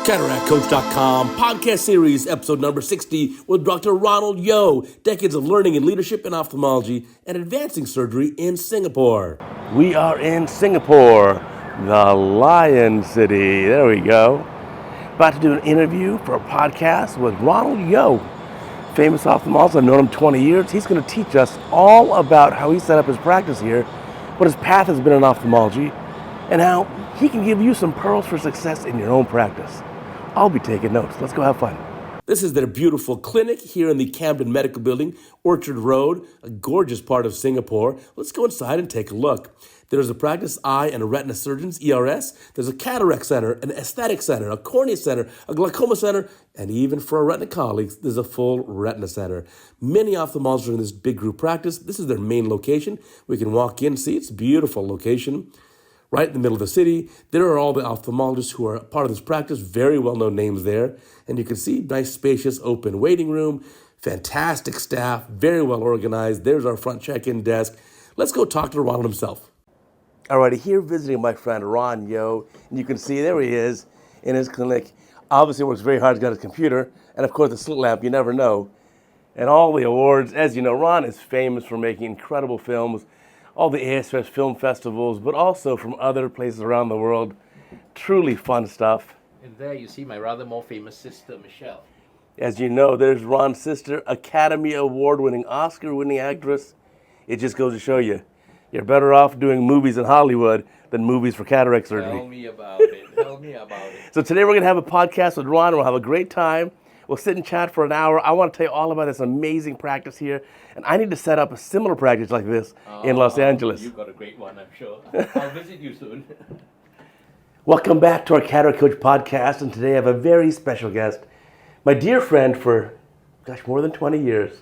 CataractCoach.com, podcast series, episode number 60, with Dr. Ronald Yeoh, decades of learning and leadership in ophthalmology and advancing surgery in Singapore. We are in Singapore, the Lion City. There we go. About to do an interview for a podcast with Ronald Yeoh, famous ophthalmologist. I've known him 20 years. He's going to teach us all about how he set up his practice here, what his path has been in ophthalmology, and how he can give you some pearls for success in your own practice. I'll be taking notes. Let's go have fun. This is their beautiful clinic here in the Camden Medical Building, Orchard Road, a gorgeous part of Singapore. Let's go inside and take a look. There's a practice Eye and Retina Surgeons, ERS. There's a cataract center, an aesthetic center, a cornea center, a glaucoma center, and even for our retina colleagues, there's a full retina center. Many ophthalmologists are in this big group practice. This is their main location. We can walk in and see it's a beautiful location. Right in the middle of the city, there are all the ophthalmologists who are part of this practice, very well-known names there. And you can see nice, spacious, open waiting room, fantastic staff, very well organized. There's our front check-in desk. Let's go talk to Ronald himself. All right, here visiting my friend Ron Yeoh, and you can see there he is in his clinic. Obviously works very hard, he's got his computer, and of course the slit lamp, you never know. And all the awards, as you know, Ron is famous for making incredible films, all the ASFS film festivals, but also from other places around the world. Truly fun stuff. And there you see my rather more famous sister, Michelle. As you know, there's Ron's sister, Academy Award-winning, Oscar-winning actress. It just goes to show you, you're better off doing movies in Hollywood than movies for cataract surgery. Tell me about it. Tell me about it. So today we're going to have a podcast with Ron. We'll have a great time. We'll sit and chat for an hour. I want to tell you all about this amazing practice here. And I need to set up a similar practice like this in Los Angeles. You've got a great one, I'm sure. I'll visit you soon. Welcome back to our Cataract Coach podcast. And today I have a very special guest, my dear friend for, more than 20 years,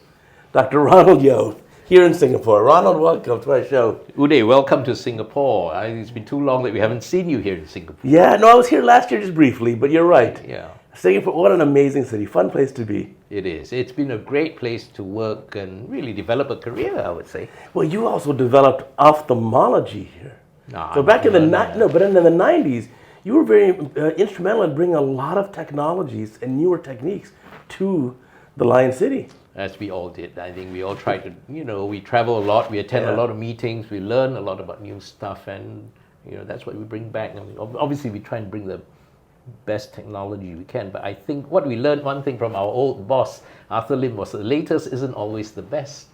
Dr. Ronald Yeoh, here in Singapore. Ronald, welcome to our show. Uday, welcome to Singapore. It's been too long that we haven't seen you here in Singapore. Yeah, no, I was here last year just briefly, but you're right. Yeah. Singapore, what an amazing city. Fun place to be. It is. It's been a great place to work and really develop a career, I would say. Well, you also developed ophthalmology here. No, So back in the 90s, you were very instrumental in bringing a lot of technologies and newer techniques to the Lion City. As we all did. I think we all try to, we travel a lot, we attend a lot of meetings, we learn a lot about new stuff, and, that's what we bring back. I mean, obviously, we try and bring the best technology we can, but I think what we learned, one thing from our old boss, Arthur Lim, was the latest isn't always the best.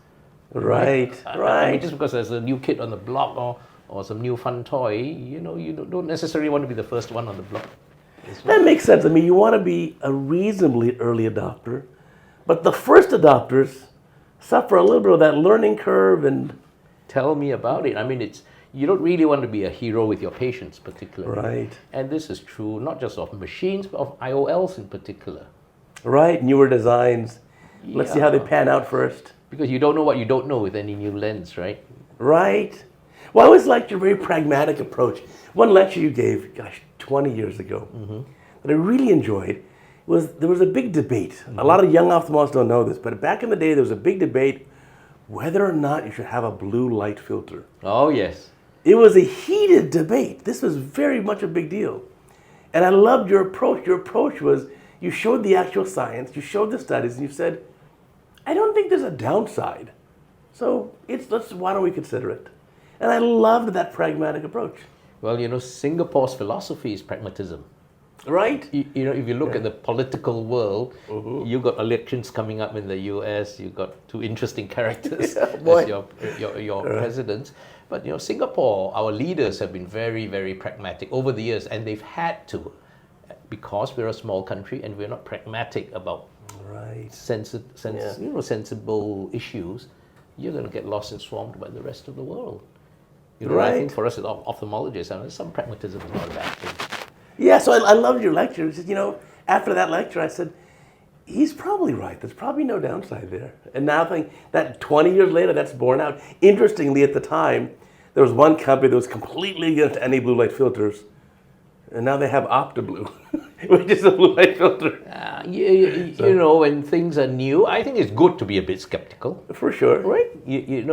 Right. I mean, just because there's a new kid on the block or some new fun toy, you don't necessarily want to be the first one on the block. That makes sense. I mean, you want to be a reasonably early adopter, but the first adopters suffer a little bit of that learning curve. And tell me about it. I mean, you don't really want to be a hero with your patients particularly. Right. And this is true not just of machines, but of IOLs in particular. Right, newer designs. Yeah. Let's see how they pan out first. Because you don't know what you don't know with any new lens, right? Right. Well, I always liked your very pragmatic approach. One lecture you gave, 20 years ago, that I really enjoyed was there was a big debate. A lot of young ophthalmologists don't know this, but back in the day there was a big debate whether or not you should have a blue light filter. Oh, yes. It was a heated debate. This was very much a big deal. And I loved your approach. Your approach was you showed the actual science, you showed the studies, and you said, I don't think there's a downside. So why don't we consider it? And I loved that pragmatic approach. Well, Singapore's philosophy is pragmatism. Right? If you look at the political world, you've got elections coming up in the US, you've got two interesting characters as your presidents. But Singapore, our leaders have been very, very pragmatic over the years, and they've had to, because we're a small country and we're not pragmatic about sensible issues. You're going to get lost and swamped by the rest of the world. I think for us as ophthalmologists, some pragmatism is not a bad thing. Yeah, so I loved your lecture. After that lecture, I said, he's probably right. There's probably no downside there. And now I think that 20 years later, that's borne out. Interestingly, at the time, there was one company that was completely against any blue light filters, and now they have OptaBlue, which is a blue light filter. When things are new, I think it's good to be a bit skeptical. For sure. Right?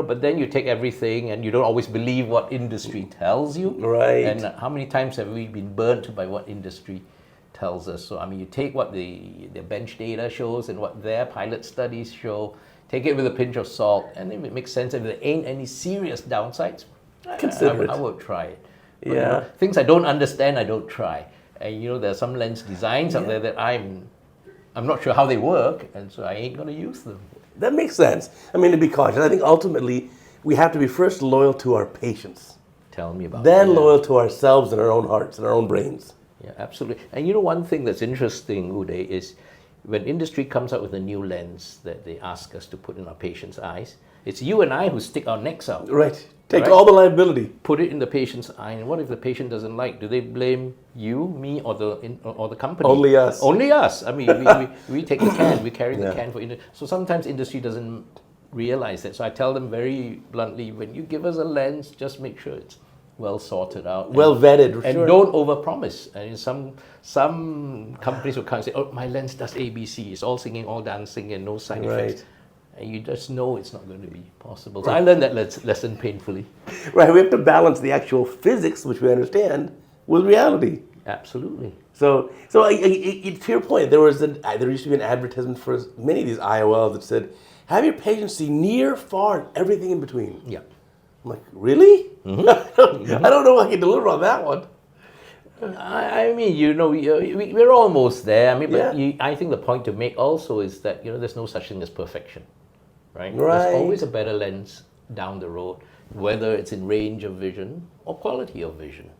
But then you take everything and you don't always believe what industry tells you. Right. And how many times have we been burnt by what industry tells us. So I mean, you take what the bench data shows and what their pilot studies show, take it with a pinch of salt, and if it makes sense, if there ain't any serious downsides, Consider it. I would try it. But, Yeah. things I don't understand, I don't try. And there are some lens designs out there that I'm not sure how they work, and so I ain't gonna use them. That makes sense. I mean, to be cautious, I think ultimately we have to be first loyal to our patients, Tell me about then it. loyal to ourselves and our own hearts and our own brains. Yeah, absolutely. And one thing that's interesting, Uday, is when industry comes out with a new lens that they ask us to put in our patient's eyes, it's you and I who stick our necks out. Right. Take Right. all the liability. Put it in the patient's eye, and what if the patient doesn't like? Do they blame you, me, or the company? Only us. Only us. I mean, we take the can, we carry the can for industry. So sometimes industry doesn't realize that. So I tell them very bluntly, when you give us a lens, just make sure it's well sorted out, Well vetted, and sure. don't overpromise. And some companies will come and say, "Oh, my lens does ABC. It's all singing, all dancing, and no side effects." And you just know it's not going to be possible. So I learned that lesson painfully. Right, we have to balance the actual physics, which we understand, with reality. Absolutely. So to your point, there used to be an advertisement for many of these IOLs that said, "Have your patients see near, far, and everything in between." Yeah. I'm like, really? I don't know if I can deliver on that one. I mean, we're almost there. I mean, but Yeah. I think the point to make also is that there's no such thing as perfection, right? Right. There's always a better lens down the road, whether it's in range of vision or quality of vision,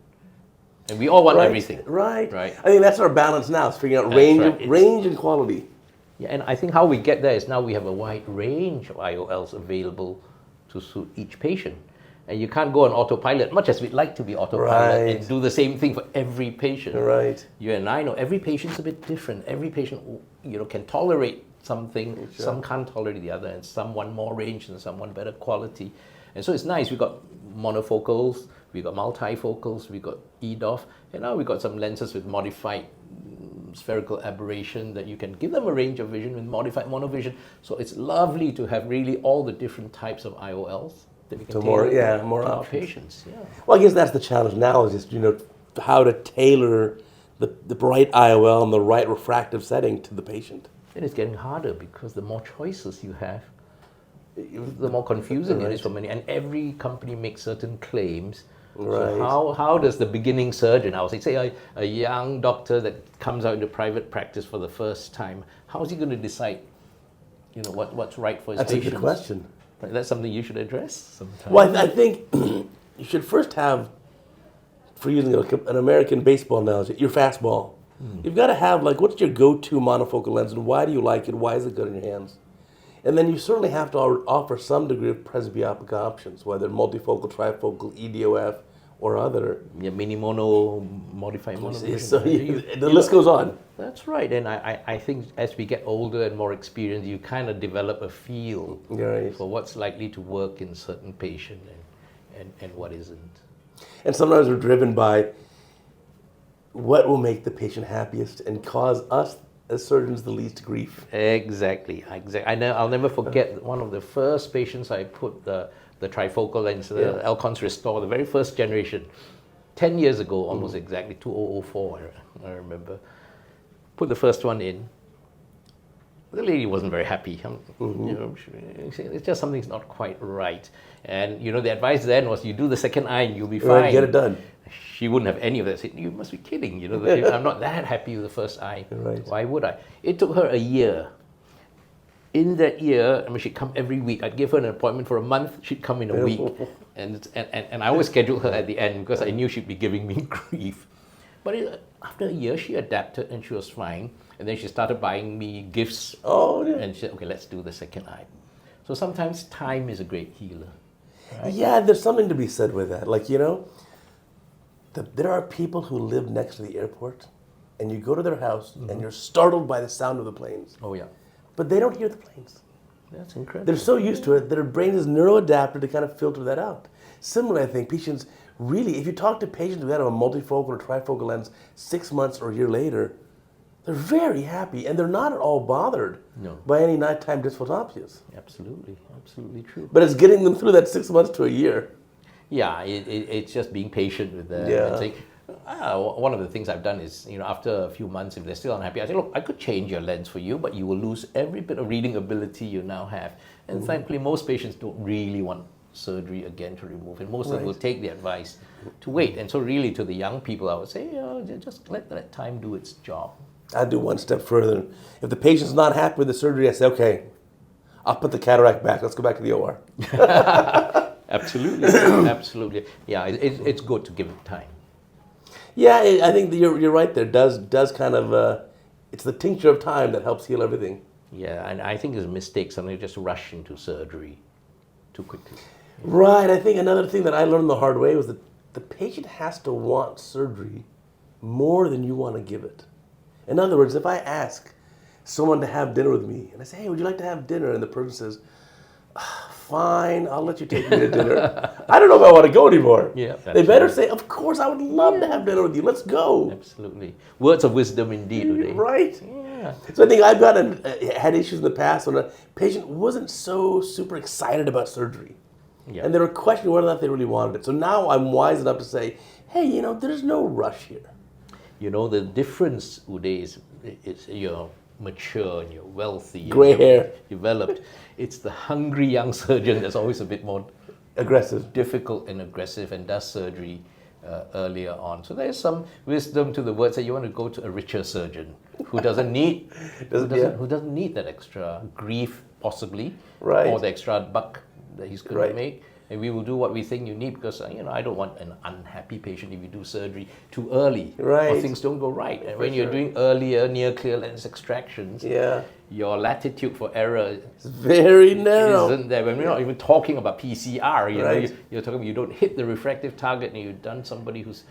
and we all want everything. Right. Right. I think that's our balance now. Is figuring out That's range and quality. Yeah, and I think how we get there is now we have a wide range of IOLs available to suit each patient. And you can't go on autopilot, much as we'd like to be autopilot and do the same thing for every patient. Right. You and I know every patient's a bit different. Every patient, can tolerate something, Sure. some can't tolerate the other, and some want more range and some want better quality. And so it's nice. We've got monofocals, we've got multifocals, we've got EDOF, and now we've got some lenses with modified spherical aberration that you can give them a range of vision with modified monovision. So it's lovely to have really all the different types of IOLs that we can more to our options. patients. Yeah. Well, I guess that's the challenge now is just how to tailor the right IOL and the right refractive setting to the patient. And it's getting harder because the more choices you have, the more confusing it is for many. And every company makes certain claims. Right. So how does the beginning surgeon, I would say a young doctor that comes out into private practice for the first time, how is he going to decide, what's right for his That's patients? a good question. Right, that's something you should address sometime. Well, I think you should first have, for using an American baseball analogy, your fastball. You've got to have, what's your go-to monofocal lens and why do you like it? Why is it good in your hands? And then you certainly have to offer some degree of presbyopic options, whether multifocal, trifocal, EDOF, or other. Yeah, mini mono, modified mono. So the list goes on. That's right, and I think as we get older and more experienced, you kind of develop a feel for what's likely to work in certain patient and what isn't. And sometimes we're driven by what will make the patient happiest and cause us as surgeons the least grief. Exactly. I'll never forget one of the first patients I put the trifocal lens, the Alcons Restore, the very first generation, 10 years ago, almost exactly, 2004, I remember. Put the first one in. The lady wasn't very happy. It's just something's not quite right. And the advice then was you do the second eye and you'll be fine. Right, get it done. She wouldn't have any of that. Said, you must be kidding. I'm not that happy with the first eye. Right. Why would I? It took her a year. In that year, she'd come every week. I'd give her an appointment for a month. She'd come in a week. And I always scheduled her at the end because I knew she'd be giving me grief. But after a year, she adapted and she was fine. And then she started buying me gifts. Oh, yeah. And she said, okay, let's do the second eye. So sometimes time is a great healer. Right? Yeah, there's something to be said with that. There are people who live next to the airport, and you go to their house, and you're startled by the sound of the planes. Oh, yeah. But they don't hear the planes. That's incredible. They're so used to it that their brain is neuroadapted to kind of filter that out. Similarly, I think patients really, if you talk to patients who have a multifocal or trifocal lens 6 months or a year later, they're very happy, and they're not at all bothered by any nighttime dysphotopsias. Absolutely, absolutely true. But it's getting them through that 6 months to a year. Yeah, it's just being patient with them. Yeah. And saying, One of the things I've done is, after a few months, if they're still unhappy, I say, look, I could change your lens for you, but you will lose every bit of reading ability you now have. And thankfully, most patients don't really want surgery again to remove it. Most of them will take the advice to wait. And so really to the young people, I would say, just let time do its job. I'd do one step further. If the patient's not happy with the surgery, I say, okay, I'll put the cataract back. Let's go back to the OR. Absolutely, absolutely. Yeah, it's good to give it time. Yeah, I think that you're right there. Does kind of, it's the tincture of time that helps heal everything. Yeah, and I think it's a mistake, somebody just rush into surgery too quickly. Right. I think another thing that I learned the hard way was that the patient has to want surgery more than you want to give it. In other words, if I ask someone to have dinner with me, and I say, hey, would you like to have dinner? And the person says, fine, I'll let you take me to dinner. I don't know if I want to go anymore. Yeah, they better say, of course, I would love to have dinner with you. Let's go. Absolutely. Words of wisdom indeed, Uday. Right. Yeah. So I think I've had issues in the past when a patient wasn't so super excited about surgery. Yeah. And they were questioning whether or not they really wanted it. So now I'm wise enough to say, hey, there's no rush here. The difference, Uday, is you're mature and you're wealthy. Gray hair. Developed. It's the hungry young surgeon that's always a bit more aggressive, difficult and aggressive and does surgery earlier on. So there's some wisdom to the words that you want to go to a richer surgeon who doesn't need who doesn't need that extra grief possibly, or the extra buck that he's going to make. And we will do what we think you need because I don't want an unhappy patient if you do surgery too early or things don't go right. And when you're doing earlier near clear lens extractions, your latitude for error is very narrow. Isn't there? When we're not even talking about PCR, you're talking about you don't hit the refractive target and you've done somebody who's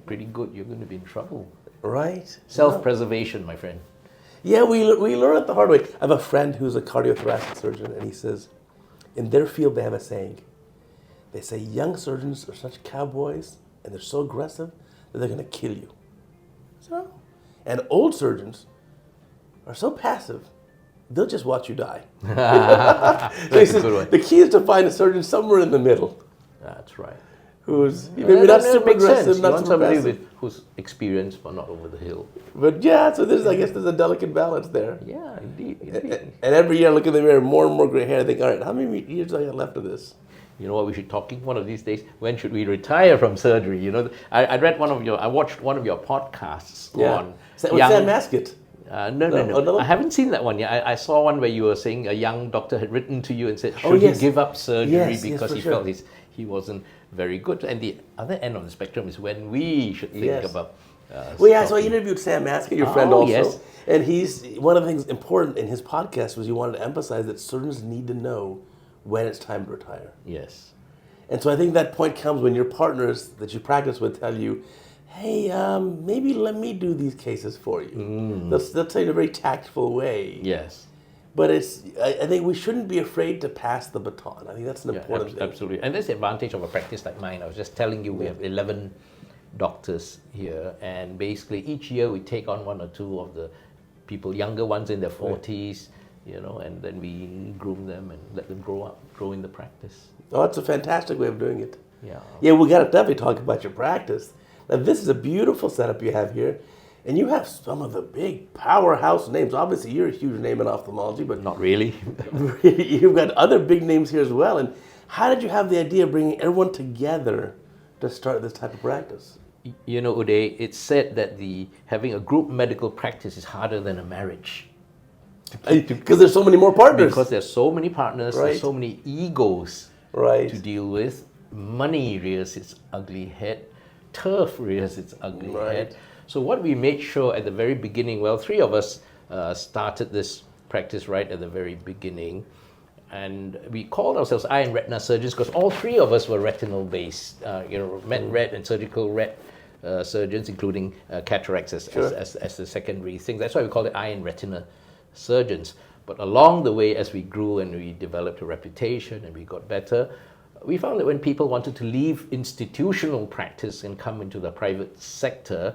pretty good, you're going to be in trouble. Right. Self-preservation, my friend. Yeah, we learn it the hard way. I have a friend who's a cardiothoracic surgeon, and he says, in their field they have a saying. They say young surgeons are such cowboys and they're so aggressive that they're going to kill you. So, and old surgeons are so passive, they'll just watch you die. So he says, the key is to find a surgeon somewhere in the middle. That's right. Who's maybe not super aggressive, not super somebody passive. who's experienced but not over the hill. But so I guess there's a delicate balance there. Yeah, indeed. And every year I look in the mirror, more and more gray hair, I think, all right, how many years do I got left of this? You know what we should talking one of these days? When should we retire from surgery? I watched one of your podcasts on Sam Maskett. No. I haven't seen that one yet. I saw one where you were saying a young doctor had written to you and said, should he give up surgery because he felt he wasn't very good? And the other end of the spectrum is when we should think about so I interviewed Sam Maskett, your friend also. Yes. And one of the things important in his podcast was he wanted to emphasize that surgeons need to know when it's time to retire. Yes. And so I think that point comes when your partners that you practice with tell you, hey, maybe let me do these cases for you. They'll tell you in a very tactful way. Yes. But I think we shouldn't be afraid to pass the baton. I think that's an important thing. Absolutely. And that's the advantage of a practice like mine. I was just telling you we have 11 doctors here, and basically each year we take on one or two of the people, younger ones in their 40s, and then we groom them and let them grow in the practice. Oh, it's a fantastic way of doing it. Yeah. Yeah, we got to definitely talk about your practice. Now, this is a beautiful setup you have here, and you have some of the big powerhouse names. Obviously, you're a huge name in ophthalmology, but not really. You've got other big names here as well. And how did you have the idea of bringing everyone together to start this type of practice? Uday, it's said that having a group medical practice is harder than a marriage. Because there's so many more partners. Because there's so many partners, there's so many egos to deal with. Money rears its ugly head. Turf rears its ugly head. So what we made sure at the very beginning, three of us started this practice right at the very beginning. And we called ourselves Eye and Retina Surgeons because all three of us were retinal based, med-ret and surgical ret surgeons, including cataracts as the secondary thing. That's why we called it Eye and Retina Surgeons. But along the way, as we grew and we developed a reputation and we got better, we found that when people wanted to leave institutional practice and come into the private sector,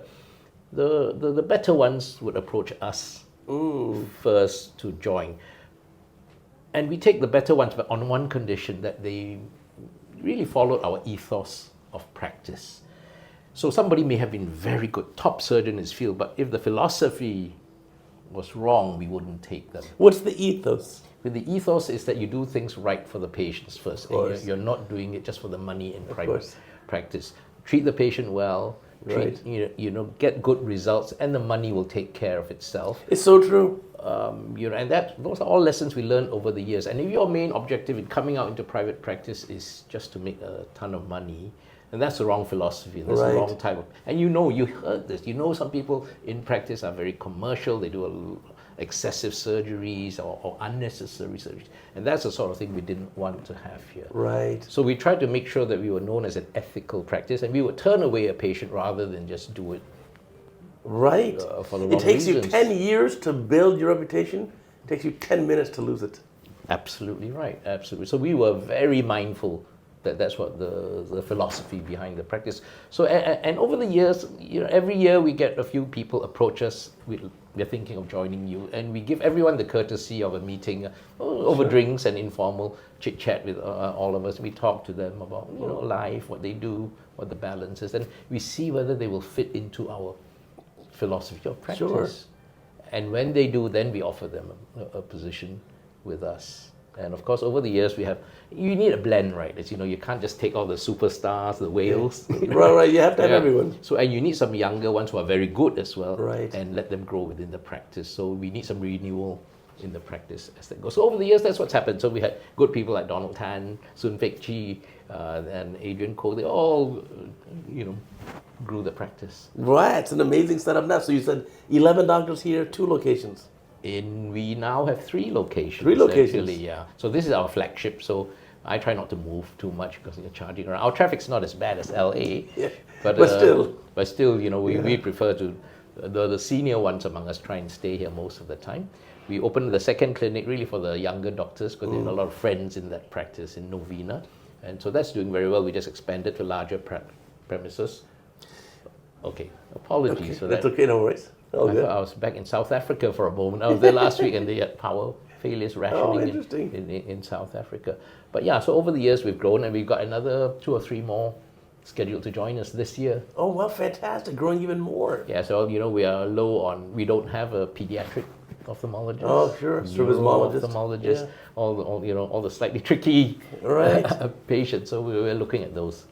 the better ones would approach us first to join. And we take the better ones, but on one condition, that they really followed our ethos of practice. So somebody may have been very good, top surgeon in his field, but if the philosophy was wrong, we wouldn't take them. What's the ethos? But the ethos is that you do things right for the patients first. And you're not doing it just for the money in private practice. Treat the patient well, get good results, and the money will take care of itself. It's so true. And those are all lessons we learned over the years. And if your main objective in coming out into private practice is just to make a ton of money, and that's the wrong philosophy. That's the wrong type of. And you heard this. Some people in practice are very commercial. They do excessive surgeries or unnecessary surgeries, and that's the sort of thing we didn't want to have here. Right. So we tried to make sure that we were known as an ethical practice, and we would turn away a patient rather than just do it. Right. For the wrong It takes reasons. you 10 years to build your reputation. It takes you 10 minutes to lose it. Absolutely right. Absolutely. So we were very mindful that that's what the philosophy behind the practice. So and over the years, every year we get a few people approach us. We're thinking of joining you, and we give everyone the courtesy of a meeting over drinks and informal chit chat with all of us. We talk to them about life, what they do, what the balance is, and we see whether they will fit into our philosophy of practice. Sure. And when they do, then we offer them a position with us. And of course, over the years, you need a blend, right? As you can't just take all the superstars, the whales. Right. You have to have everyone. So, and you need some younger ones who are very good as well. Right. And let them grow within the practice. So we need some renewal in the practice as they go. So over the years, that's what's happened. So we had good people like Donald Tan, Sun Fek Chi, and Adrian Koh. They all, grew the practice. Right. It's an amazing setup now. So you said 11 doctors here, 2 locations. We now have 3 locations. 3 locations. Actually, yeah. So this is our flagship. So I try not to move too much because you're charging around. Our traffic's not as bad as LA. Yeah. But still, we prefer to, the senior ones among us try and stay here most of the time. We opened the second clinic really for the younger doctors because they have a lot of friends in that practice in Novena. And so that's doing very well. We just expanded to larger premises. Okay, apologies for that. That's okay, no worries. I was back in South Africa for a moment. I was there last week and they had power failures rationing in South Africa. But yeah, so over the years we've grown and we've got another 2 or 3 more scheduled to join us this year. Oh, well, fantastic. Growing even more. Yeah, so we are low on, we don't have a pediatric ophthalmologist. Oh, sure. Ophthalmologist, all the slightly tricky patients. So we're looking at those.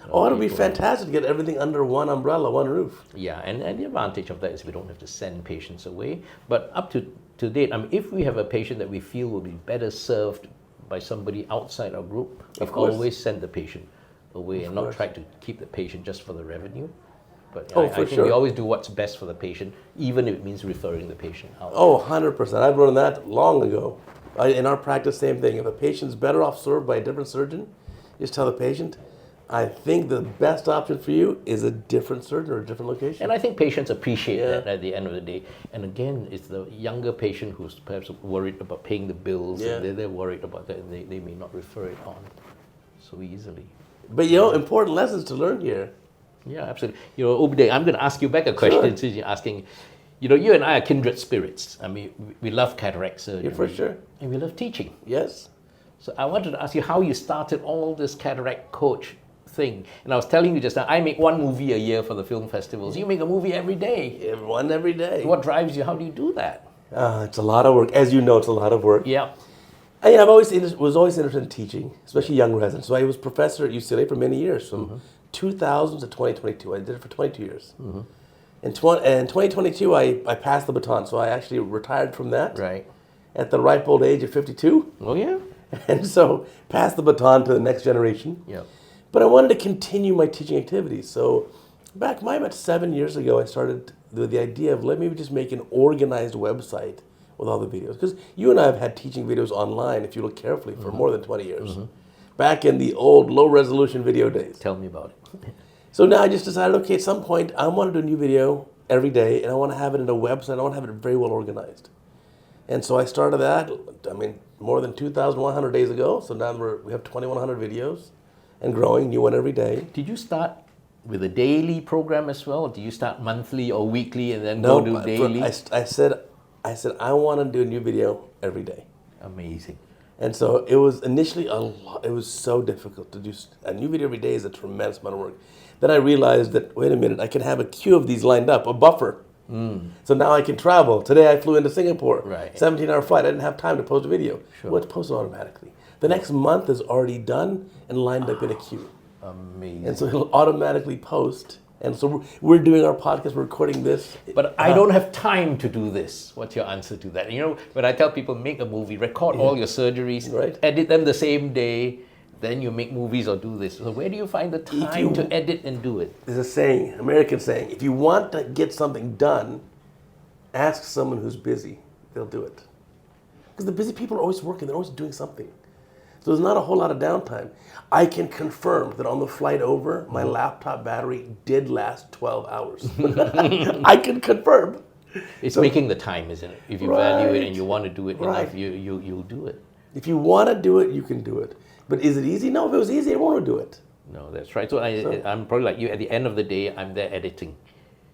It'll be fantastic to get everything under one umbrella, one roof. Yeah, and the advantage of that is we don't have to send patients away. But up to date, if we have a patient that we feel will be better served by somebody outside our group, we always send the patient away and not try to keep the patient just for the revenue. But I think we always do what's best for the patient, even if it means referring the patient out. Oh, 100%. I've learned that long ago. In our practice, same thing. If a patient's better off served by a different surgeon, just tell the patient, I think the best option for you is a different surgeon or a different location. And I think patients appreciate that at the end of the day. And again, it's the younger patient who's perhaps worried about paying the bills. Yeah. And they're worried about that and they may not refer it on so easily. But important lessons to learn here. Yeah, absolutely. Uday, I'm going to ask you back a question since you're asking. You and I are kindred spirits. We love cataract surgery. Yeah, for sure. And we love teaching. Yes. So I wanted to ask you how you started all this CataractCoach thing. And I was telling you just now, I make 1 movie a year for the film festivals. You make a movie every day. One every day. What drives you? How do you do that? It's a lot of work. As you know, it's a lot of work. Yeah. Was always interested in teaching, especially young residents. So I was professor at UCLA for many years, from 2000 to 2022. I did it for 22 years. Mm-hmm. In 2022, I passed the baton. So I actually retired from that. Right. At the ripe old age of 52. Oh, yeah? And so passed the baton to the next generation. Yeah. But I wanted to continue my teaching activities. So back about 7 years ago, I started with the idea of let me just make an organized website with all the videos. Because you and I have had teaching videos online, if you look carefully, for more than 20 years. Mm-hmm. Back in the old low-resolution video days. Tell me about it. So now I just decided, okay, at some point, I want to do a new video every day, and I want to have it in a website. I want to have it very well organized. And so I started that, more than 2,100 days ago. So now we have 2,100 videos and growing, new one every day. Did you start with a daily program as well? Or do you start monthly or weekly and then go do daily? I said I want to do a new video every day. Amazing. And so it was initially it was so difficult to do. A new video every day is a tremendous amount of work. Then I realized that, wait a minute, I can have a queue of these lined up, a buffer. So now I can travel. Today I flew into Singapore, Right. 17-hour flight. I didn't have time to post a video. Sure. Well, it's posted automatically. The next month is already done and lined up in a queue. Amazing. And so it'll automatically post. And so we're doing our podcast, we're recording this. But I don't have time to do this. What's your answer to that? You know, when I tell people make a movie, record all your surgeries, Right. edit them the same day, then you make movies or do this. So where do you find the time to edit and do it? There's a saying, American saying, if you want to get something done, ask someone who's busy. They'll do it. Because the busy people are always working, they're always doing something. So there's not a whole lot of downtime. I can confirm that on the flight over, my laptop battery did last 12 hours. I can confirm. It's making the time, isn't it? If you value it and you want to do it enough, you'll do it. If you want to do it, you can do it. But is it easy? No, if it was easy, everyone would do it. No, that's right. So I'm probably like you. At the end of the day, I'm there editing.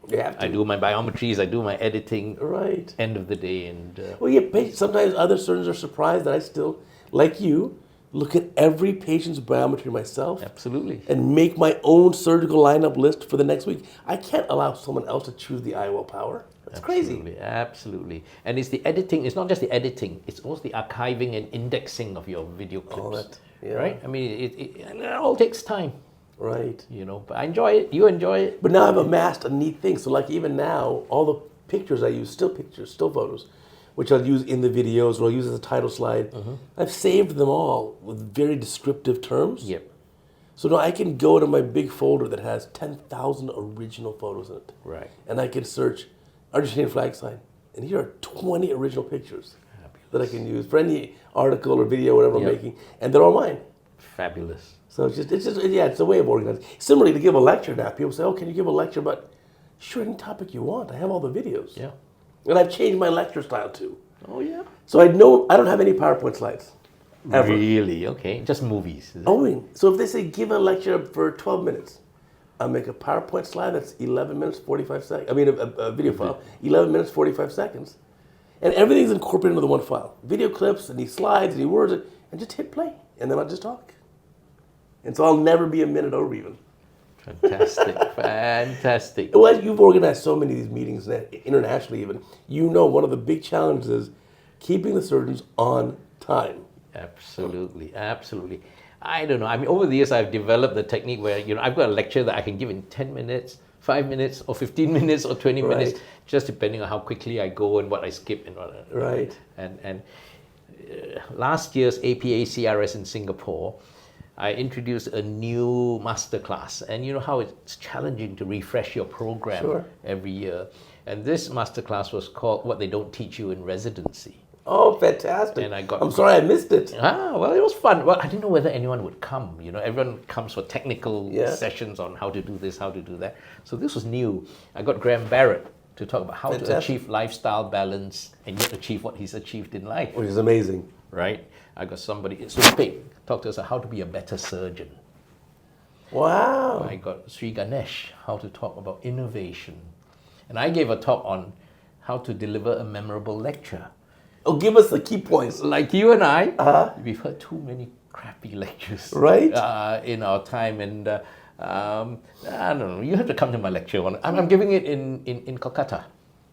You have to. I do my biometries, I do my editing. Right. End of the day. And well, yeah, sometimes other surgeons are surprised that I still, like you, look at every patient's biometry myself. Absolutely. And make my own surgical lineup list for the next week. I can't allow someone else to choose the IOL power. That's crazy. Absolutely. And it's the editing, it's not just the editing, it's also the archiving and indexing of your video clips. All that, yeah. Right? I mean, it all takes time. Right. You know, but I enjoy it, you enjoy it. But now I've amassed a neat thing. So like even now, all the pictures I use, still photos, which I'll use in the videos or I'll use as a title slide. I've saved them all with very descriptive terms. Yep. So now I can go to my big folder that has 10,000 original photos in it. Right. And I can search Argentinian flag sign. And here are 20 original pictures that I can use for any article or video, whatever I'm making. And they're all mine. Fabulous. So it's a way of organizing. Similarly, to give a lecture now, people say, oh, can you give a lecture about, sure, any topic you want. I have all the videos. Yeah. And I've changed my lecture style too. Oh, yeah. So I don't have any PowerPoint slides. Ever. Really? Okay. Just movies. Is it? Oh, so if they say give a lecture for 12 minutes, I'll make a PowerPoint slide that's 11 minutes, 45 seconds. I mean, a video file, 11 minutes, 45 seconds. And everything's incorporated into the one file. Video clips, any slides, any words, and just hit play. And then I'll just talk. And so I'll never be a minute over even. Fantastic. Fantastic. Well, you've organized so many of these meetings internationally even. You know one of the big challenges is keeping the surgeons on time. Absolutely. Absolutely. I don't know. I mean, over the years, I've developed the technique where, you know, I've got a lecture that I can give in 10 minutes, 5 minutes, or 15 minutes, or 20 minutes, just depending on how quickly I go and what I skip and what. Right. And last year's APA CRS in Singapore, I introduced a new masterclass. And you know how it's challenging to refresh your program every year. And this masterclass was called What They Don't Teach You in Residency. Oh, fantastic. And I'm sorry I missed it. Well, it was fun. Well, I didn't know whether anyone would come. You know, everyone comes for technical sessions on how to do this, how to do that. So this was new. I got Graham Barrett to talk about how to achieve lifestyle balance and yet achieve what he's achieved in life. Which is amazing. Right? I got somebody, so Pig, talk to us about how to be a better surgeon. Wow. I got Sri Ganesh, how to talk about innovation. And I gave a talk on how to deliver a memorable lecture. Oh, give us the key points. Like you and I, we've heard too many crappy lectures in our time. And I don't know, you have to come to my lecture. I'm giving it in Kolkata.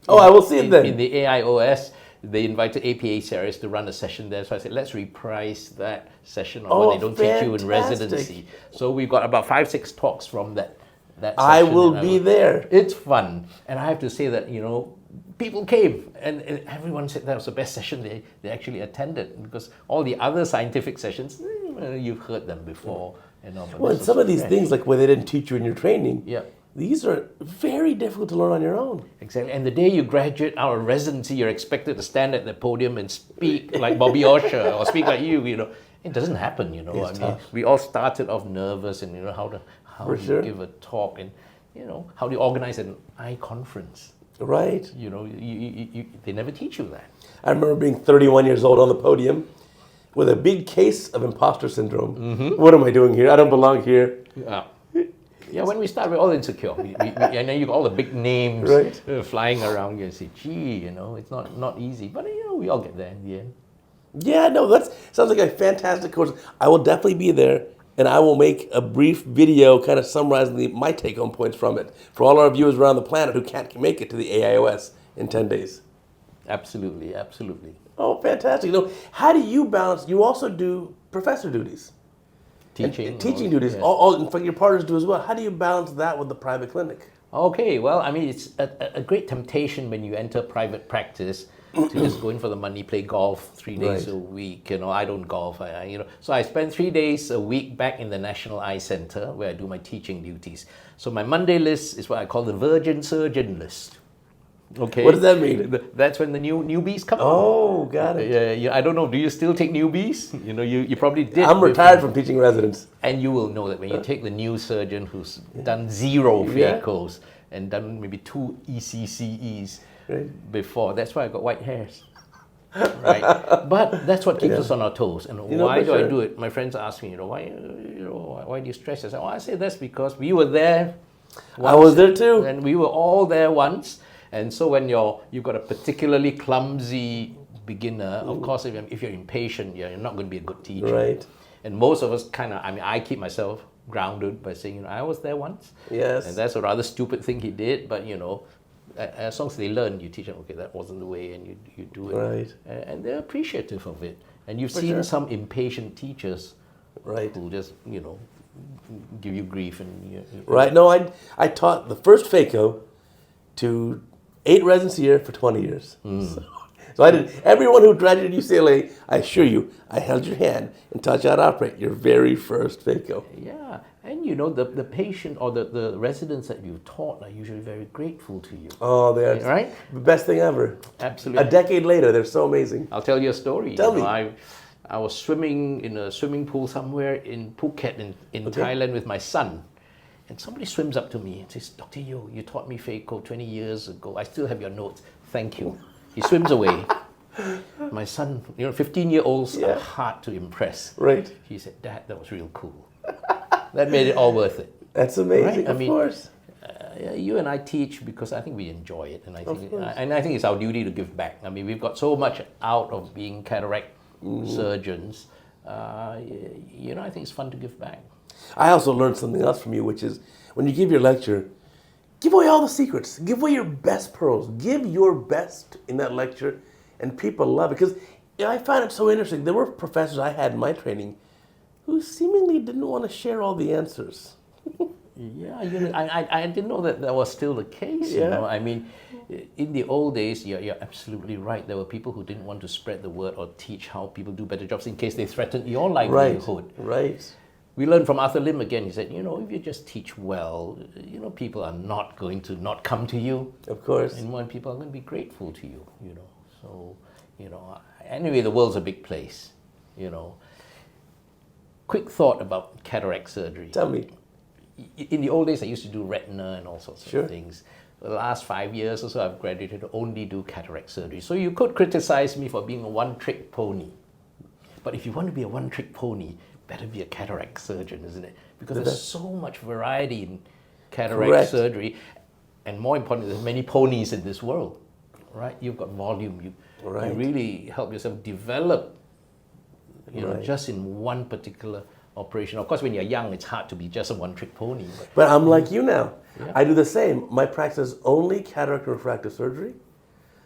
Oh, I will see it then. In the AIOS, they invited APA series to run a session there. So I said, let's reprise that session on what they don't teach you in residency. So we've got about 5-6 talks from that session. I will be there. It's fun. And I have to say that, you know, people came and everyone said that was the best session they actually attended, because all the other scientific sessions, you've heard them before. You know, well, and some of these things, like where they didn't teach you in your training, yeah, these are very difficult to learn on your own. Exactly. And the day you graduate out of residency, you're expected to stand at the podium and speak like Bobby Osher or speak like you know. It doesn't happen, you know. It's tough. We all started off nervous and, you know, how do you give a talk and, you know, how do you organize an eye conference? Right. You know, they never teach you that. I remember being 31 years old on the podium with a big case of imposter syndrome. Mm-hmm. What am I doing here? I don't belong here. Yeah, when we start, we're all insecure. And then you got all the big names flying around you and say, gee, you know, it's not easy. But, you know, we all get there in the end. Yeah, no, that sounds like a fantastic course. I will definitely be there and I will make a brief video kind of summarizing my take-home points from it for all our viewers around the planet who can't make it to the AIOS in 10 days. Absolutely, absolutely. Oh, fantastic. How do you balance, you also do professor duties. Teaching. Teaching duties. Yes. All, in fact, your partners do as well. How do you balance that with the private clinic? Okay, well, I mean, it's a great temptation when you enter private practice to just go in for the money, play golf 3 days a week. I don't golf. So I spend 3 days a week back in the National Eye Center where I do my teaching duties. So my Monday list is what I call the Virgin Surgeon list. Okay. What does that mean? That's when the newbies come. Oh, got it. Yeah. I don't know. Do you still take newbies? You probably did. I'm retired from teaching residents. And you will know that when you take the new surgeon who's done 0 phacos and done maybe 2 ECCEs before, that's why I got white hairs. Right. But that's what keeps us on our toes. And why do I do it? My friends ask me, why do you stress? I say, I say that's because we were there once. I was there too. And we were all there once. And so when you've got a particularly clumsy beginner, of course, if you're impatient, you're not going to be a good teacher. Right. And most of us I keep myself grounded by saying, I was there once. Yes. And that's a rather stupid thing he did, but as long as they learn, you teach them, okay, that wasn't the way, and you do it. Right. And they're appreciative of it. And you've seen some impatient teachers who just, give you grief. Right. No, I taught the first phaco to 8 residents a year for 20 years. So I did. Everyone who graduated UCLA, I assure you, I held your hand and taught you how to operate your very first phaco. Yeah, and the patient or the residents that you've taught are usually very grateful to you. Oh, they're the best thing ever. Absolutely. A decade later, they're so amazing. I'll tell you a story. Tell me. I was swimming in a swimming pool somewhere in Phuket in Thailand with my son. And somebody swims up to me and says, Dr. Yeoh, you taught me phaco 20 years ago. I still have your notes. Thank you. He swims away. My son, 15-year-olds are hard to impress. Right. He said, Dad, that was real cool. That made it all worth it. That's amazing, right? Of course. You and I teach because I think we enjoy it. And I think it's our duty to give back. I mean, we've got so much out of being cataract surgeons. I think it's fun to give back. I also learned something else from you, which is when you give your lecture, give away all the secrets. Give away your best pearls. Give your best in that lecture, and people love it. Because I find it so interesting. There were professors I had in my training who seemingly didn't want to share all the answers. Yeah, I didn't know that was still the case. I mean, in the old days, you're absolutely right. There were people who didn't want to spread the word or teach how people do better jobs in case they threatened your livelihood. Right. We learned from Arthur Lim again. He said, if you just teach well, people are not going to not come to you. Of course. And when people are going to be grateful to you, So, anyway, the world's a big place, Quick thought about cataract surgery. Tell me. In the old days, I used to do retina and all sorts of things. The last 5 years or so, I've graduated to only do cataract surgery. So you could criticize me for being a one-trick pony. But if you want to be a one-trick pony, better be a cataract surgeon, isn't it? Because there's so much variety in cataract surgery. And more importantly, there's many ponies in this world, right? You've got volume. You really help yourself develop, just in one particular operation. Of course, when you're young, it's hard to be just a one-trick pony. But I'm like you now. Yeah. I do the same. My practice is only cataract and refractive surgery.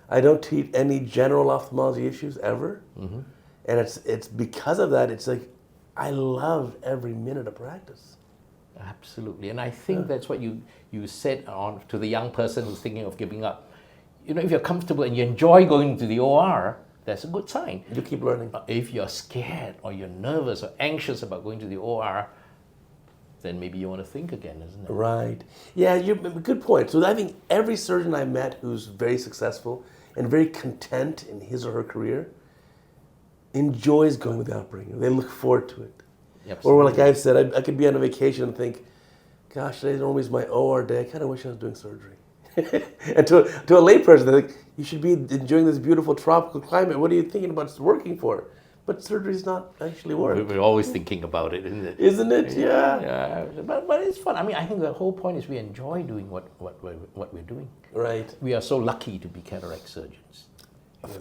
I don't treat any general ophthalmology issues ever. Mm-hmm. And it's because of that, it's like, I love every minute of practice. Absolutely. And I think that's what you said on to the young person who's thinking of giving up. If you're comfortable and you enjoy going to the OR, that's a good sign. You keep learning. If you're scared or you're nervous or anxious about going to the OR, then maybe you want to think again, isn't it? Right. Yeah, good point. So I think every surgeon I met who's very successful and very content in his or her career enjoys going with the operating. They look forward to it. Absolutely. Or like I've said, I could be on a vacation and think, gosh, today's always my OR day. I kind of wish I was doing surgery. And to a layperson, they're like, you should be enjoying this beautiful tropical climate. What are you thinking about working for? But surgery's not actually work. We're always thinking about it, isn't it? Isn't it? Yeah. Yeah. But it's fun. I mean, I think the whole point is we enjoy doing what we're doing. Right. We are so lucky to be cataract surgeons.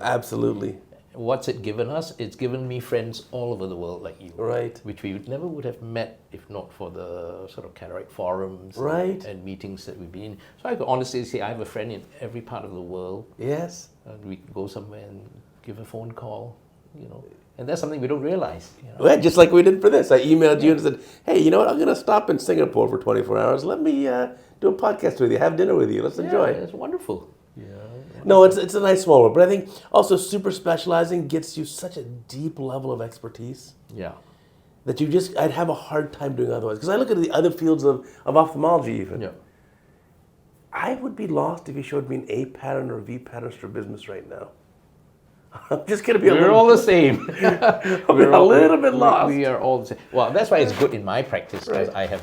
Absolutely. what's it given us? It's given me friends all over the world like you. Right. Which we never would have met if not for the sort of cataract forums and meetings that we've been in. So I could honestly say I have a friend in every part of the world. Yes. And we could go somewhere and give a phone call, And that's something we don't realize. Well, just like we did for this. I emailed you and said, hey, you know what? I'm going to stop in Singapore for 24 hours. Let me do a podcast with you, have dinner with you. Let's enjoy. It's wonderful. Yeah. No, it's a nice small world. But I think also super specializing gets you such a deep level of expertise. Yeah. That I'd have a hard time doing otherwise. Because I look at the other fields of ophthalmology even. Yeah. I would be lost if you showed me an A pattern or V patterns for business right now. I'm just going to be We're all the same. We're a little bit lost. We are all the same. Well, that's why it's good in my practice because I have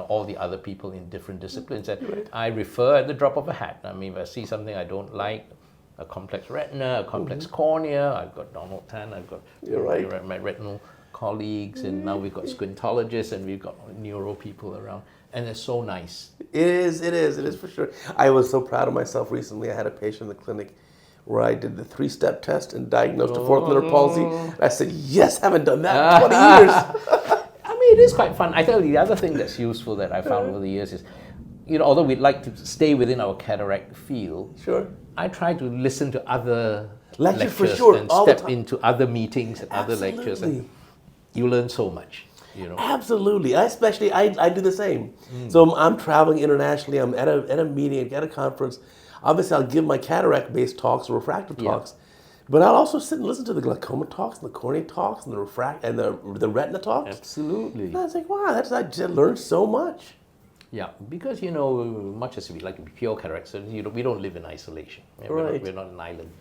all the other people in different disciplines. And I refer at the drop of a hat. I mean, if I see something I don't like, a complex retina, a complex cornea, I've got Donald Tan, I've got my retinal colleagues, and now we've got squintologists and we've got neuro people around. And it's so nice. It is for sure. I was so proud of myself recently. I had a patient in the clinic where I did the 3-step test and diagnosed a fourth letter palsy. I said, yes, haven't done that in 20 years. I mean, it is quite fun. I tell you, the other thing that's useful that I found over the years is, although we'd like to stay within our cataract field, sure, I try to listen to other lectures for lectures sure, and all step into other meetings and other Absolutely. lectures. And you learn so much. Absolutely. I do the same. So I'm traveling internationally. I'm at a meeting, at a conference. Obviously, I'll give my cataract-based talks or refractive talks, but I'll also sit and listen to the glaucoma talks and the cornea talks and the retina talks. Absolutely. And I was like, wow, I just learned so much. Yeah, because much as we like to be pure cataract surgeons, we don't live in isolation. We're not an island.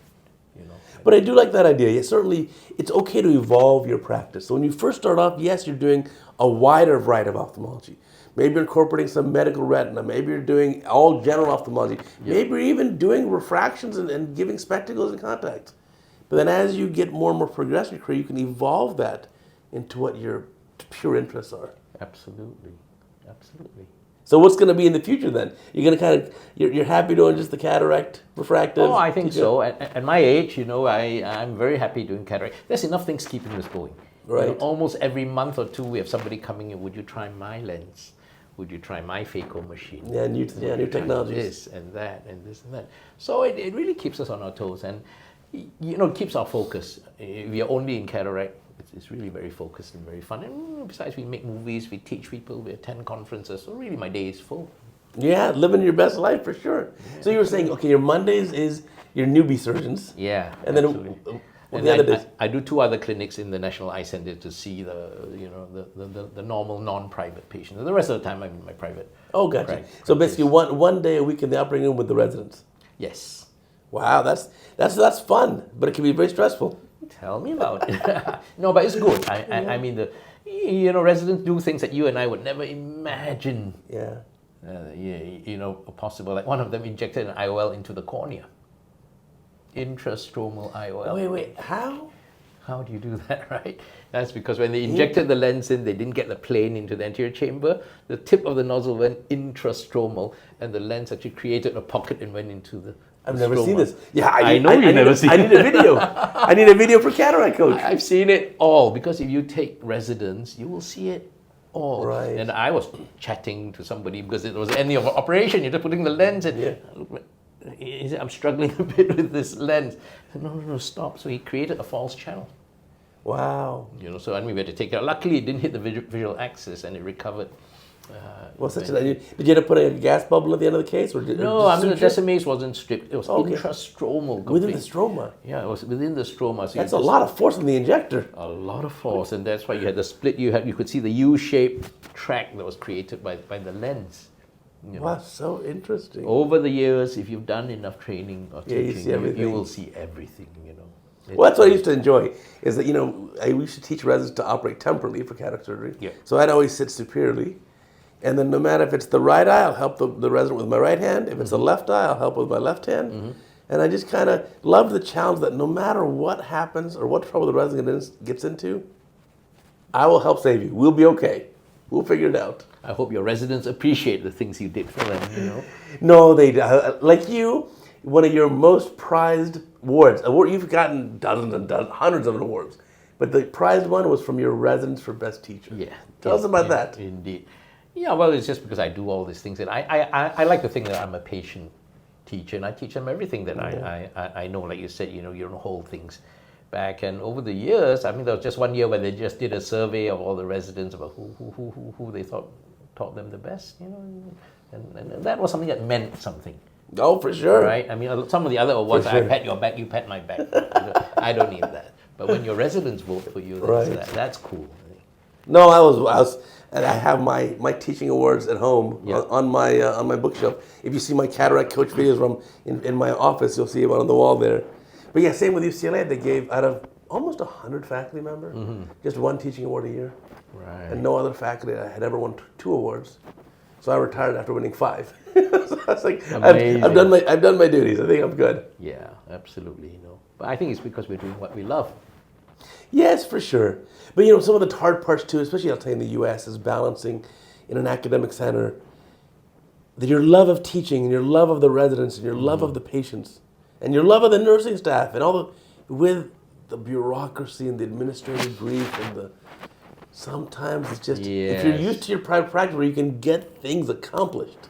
But I do like that idea. Yeah, certainly, it's okay to evolve your practice. So when you first start off, yes, you're doing a wider variety of ophthalmology. Maybe you're incorporating some medical retina. Maybe you're doing all general ophthalmology. Maybe you're even doing refractions and giving spectacles and contacts. But then as you get more and more progressive in your career, you can evolve that into what your pure interests are. Absolutely. So what's going to be in the future then? You're going to you're happy doing just the cataract, refractive? Oh, I think so. At my age, I'm very happy doing cataract. There's enough things keeping us going. Right. Almost every month or two, we have somebody coming in. Would you try my lens? Would you try my phaco machine? Yeah, new technologies. This and that and this and that. So it really keeps us on our toes and it keeps our focus. We are only in cataract. It's really very focused and very fun. And besides, we make movies, we teach people, we attend conferences. So really, my day is full. Yeah, living your best life for sure. Yeah, so you were saying, okay, your Mondays is your newbie surgeons. Yeah, and then and the other days? I do 2 other clinics in the National Eye Center to see the normal non-private patients. And the rest of the time, I'm in my private. Oh, gotcha. So basically, one day a week in the operating room with the residents. Yes. Wow, that's fun, but it can be very stressful. Tell me about it. No, but it's good. I mean, residents do things that you and I would never imagine. Yeah. Possible. Like one of them injected an IOL into the cornea. Intrastromal IOL. Wait, how? How do you do that, right? That's because when they injected the lens in, they didn't get the plane into the anterior chamber. The tip of the nozzle went intrastromal, and the lens actually created a pocket and went into the I've never seen this. Yeah, I know you've never seen it. I need a video. I need a video for CataractCoach. I've seen it all, because if you take residents, you will see it all. Right. And I was chatting to somebody because it was the end of an operation. You're just putting the lens in. He said, I'm struggling a bit with this lens. I said, no, stop. So he created a false channel. Wow. So we had to take it out. Luckily, it didn't hit the visual axis and it recovered. Did you end up putting a gas bubble at the end of the case? No, the decimase wasn't stripped. It was intrastromal. Within the stroma? Yeah, it was within the stroma. So that's a lot of force in the injector. A lot of force, and that's why you had the split. You could see the U-shaped track that was created by the lens. Wow, so interesting. Over the years, if you've done enough training or teaching, you will see everything, Well, that's what I used to enjoy, is that, I used to teach residents to operate temporally for cataract surgery. Yeah. So I'd always sit superiorly. And then no matter if it's the right eye, I'll help the resident with my right hand. If it's the left eye, I'll help with my left hand. Mm-hmm. And I just kind of love the challenge that no matter what happens or what trouble the resident gets into, I will help save you. We'll be okay. We'll figure it out. I hope your residents appreciate the things you did for them, No, they like you. one of your most prized awards. You've gotten dozens and dozens, hundreds of awards, but the prized one was from your residents for best teacher. Yeah. Tell us about that. Indeed. Yeah, well, it's just because I do all these things, and I like to think that I'm a patient teacher, and I teach them everything that I know. Like you said, you don't hold things back. And over the years, I mean, there was just one year where they just did a survey of all the residents about who they thought taught them the best, and that was something that meant something. Oh, for sure. Right? I mean, some of the other awards, sure. I pat your back, you pat my back. I don't need that. But when your residents vote for you, that's cool. No, I was, and I have my teaching awards at home on my bookshelf. If you see my CataractCoach videos from in my office, you'll see it on the wall there. But yeah, same with UCLA. They gave out of almost 100 faculty members just one teaching award a year, Right. and no other faculty had ever won 2 awards. So I retired after winning 5. So I was like, I've done my duties. I think I'm good. Yeah, absolutely. But I think it's because we're doing what we love. Yes, for sure. But some of the hard parts too, especially I'll tell you in the U.S., is balancing in an academic center that your love of teaching and your love of the residents and your love of the patients and your love of the nursing staff and with the bureaucracy and the administrative grief and sometimes it's just, if you're used to your private practice where you can get things accomplished.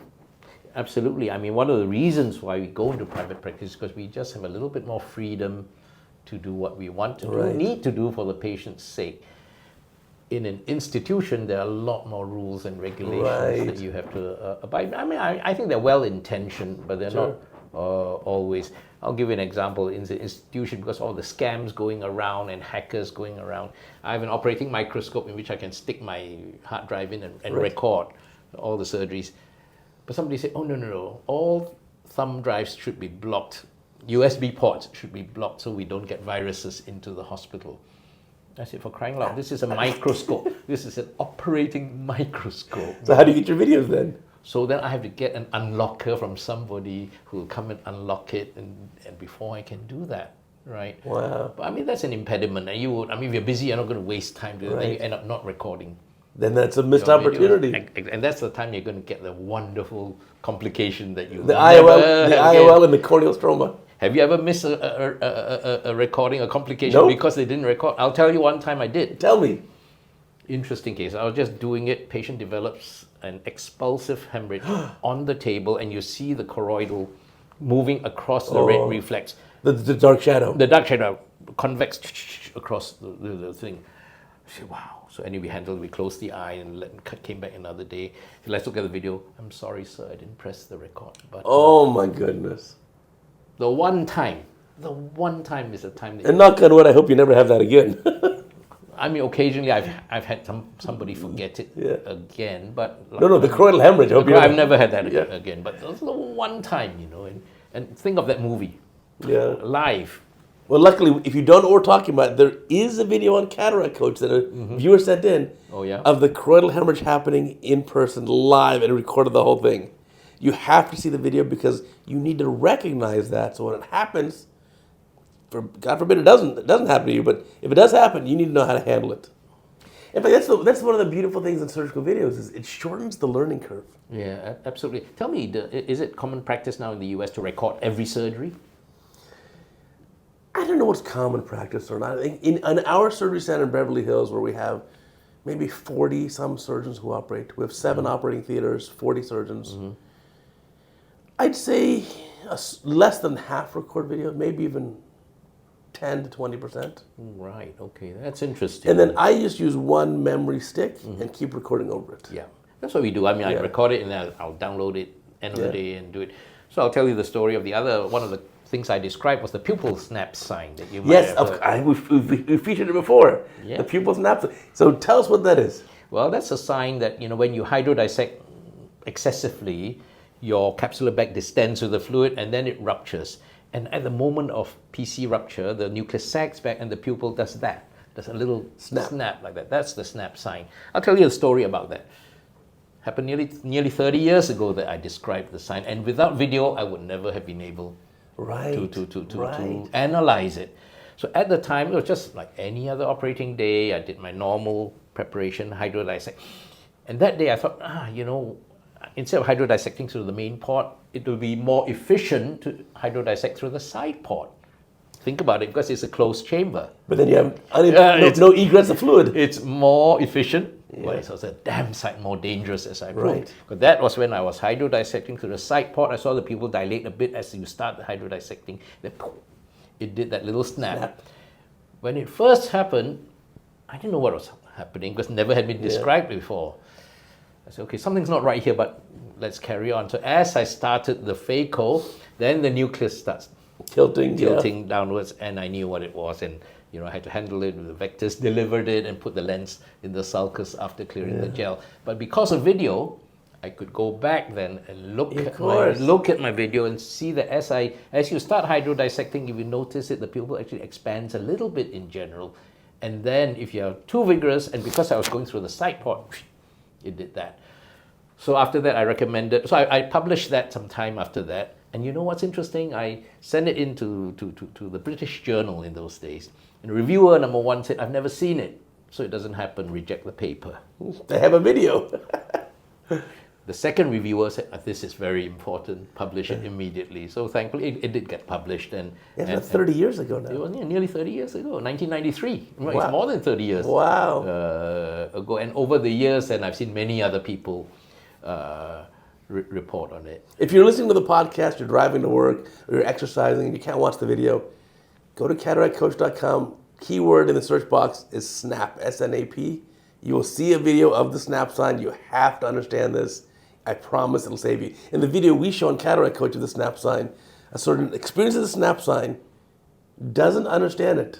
Absolutely. I mean, one of the reasons why we go into private practice is because we just have a little bit more freedom to do what we want to do, need to do for the patient's sake. In an institution, there are a lot more rules and regulations that you have to abide by. I mean, I think they're well-intentioned, but they're not always. I'll give you an example. In the institution, because all the scams going around and hackers going around, I have an operating microscope in which I can stick my hard drive in and record all the surgeries. But somebody said, oh, no, all thumb drives should be blocked. USB ports should be blocked so we don't get viruses into the hospital. I said, for crying out loud, this is a microscope. This is an operating microscope. So how do you get your videos then? So then I have to get an unlocker from somebody who will come and unlock it, and before I can do that, right? Wow. But I mean, that's an impediment. And if you're busy, you're not going to waste time doing that. Then you end up not recording. Then that's a missed opportunity. And that's the time you're going to get the wonderful complication that you the IOL and the corneal stroma. Have you ever missed a recording, a complication because they didn't record? I'll tell you one time I did. Tell me. Interesting case. I was just doing it. Patient develops an expulsive hemorrhage on the table, and you see the choroidal moving across the red reflex. The dark shadow. The dark shadow, convex across the thing. I said, wow. So anyway, we closed the eye and came back another day. Let's look at the video. I'm sorry, sir, I didn't press the record button. Oh my goodness. The one time is the time that. And knock on wood, I hope you never have that again. I mean, occasionally I've had somebody forget it again, but no, the choroidal hemorrhage. I've never had that again, but that's the one time, and think of that movie, live. Well, luckily, if you don't know what we're talking about, there is a video on CataractCoach that a viewer sent in of the choroidal hemorrhage happening in person, live, and recorded the whole thing. You have to see the video because you need to recognize that. So when it happens, God forbid it doesn't happen to you, but if it does happen, you need to know how to handle it. In fact, that's one of the beautiful things in surgical videos is it shortens the learning curve. Yeah, absolutely. Tell me, is it common practice now in the US to record every surgery? I don't know what's common practice or not. In our surgery center in Beverly Hills, where we have maybe 40 some surgeons who operate, we have 7 operating theaters, 40 surgeons. I'd say less than half record video, maybe even 10 to 20%. Right, okay, that's interesting. And then I just use one memory stick and keep recording over it. Yeah, that's what we do. I mean, I record it and then I'll download it end of the day and do it. So I'll tell you the story of one of the things I described was the pupil snap sign that you might have heard. We've featured it before. Yeah. The pupil snap. So tell us what that is. Well, that's a sign that, when you hydrodissect excessively, your capsular bag distends with the fluid and then it ruptures. And at the moment of PC rupture, the nucleus sags back and the pupil does that. There's a little snap like that. That's the snap sign. I'll tell you a story about that. Happened nearly 30 years ago that I described the sign. And without video, I would never have been able to analyze it. So at the time, it was just like any other operating day. I did my normal preparation, hydrodissect. And that day I thought, instead of hydrodissecting through the main port, it will be more efficient to hydrodissect through the side port. Think about it, because it's a closed chamber. But then you have no egress of fluid. It's more efficient, but it's also a damn sight more dangerous, as I proved. Right. But that was when I was hydrodissecting through the side port. I saw the pupil dilate a bit as you start the hydrodissecting. Then it did that little snap. When it first happened, I didn't know what was happening because it never had been described before. I said, okay, something's not right here, but let's carry on. So as I started the phaco, then the nucleus starts tilting downwards, and I knew what it was, and I had to handle it with the vectors, delivered it, and put the lens in the sulcus after clearing the gel. But because of video, I could go back then and look at my video and see that as you start hydrodissecting, if you notice it, the pupil actually expands a little bit in general. And then if you're too vigorous, and because I was going through the side port, it did that. So after that, I recommended, so I published that some time after that. And you know what's interesting? I sent it into to the British Journal in those days. And reviewer number 1 said, I've never seen it, so it doesn't happen, reject the paper. They have a video. The second reviewer said, this is very important, publish it immediately. So thankfully, it did get published. And that's 30 years ago now. It was nearly 30 years ago, 1993. Wow. It's more than 30 years ago. And over the years, and I've seen many other people report on it. If you're listening to the podcast, you're driving to work, or you're exercising, and you can't watch the video, go to CataractCoach.com. Keyword in the search box is SNAP, S-N-A-P. You will see a video of the SNAP sign. You have to understand this. I promise it'll save you. In the video we show on Cataract Coach of the SNAP sign, a certain experience of the SNAP sign, doesn't understand it,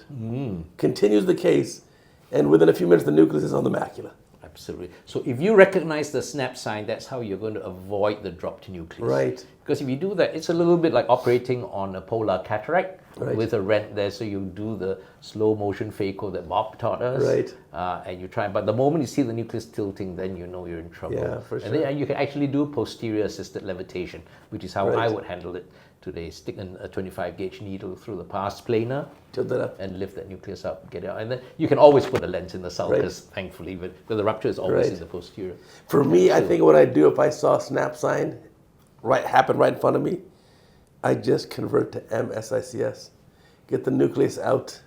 continues the case, and within a few minutes the nucleus is on the macula. Absolutely. So if you recognize the SNAP sign, that's how you're going to avoid the dropped nucleus. Right. Because if you do that, it's a little bit like operating on a polar cataract with a rent there. So you do the slow motion phaco that Bob taught us. Right. And you try, but the moment you see the nucleus tilting, then you know you're in trouble. Yeah, for sure. And then you can actually do posterior assisted levitation, which is how I would handle it today. Stick a 25 gauge needle through the pars plana, tilt that up, and lift that nucleus up, get it out. And then you can always put a lens in the sulcus, thankfully, but the rupture is always in the posterior. For me, I think what I'd do if I saw a SNAP sign happen right in front of me, I just convert to MSICS. Get the nucleus out,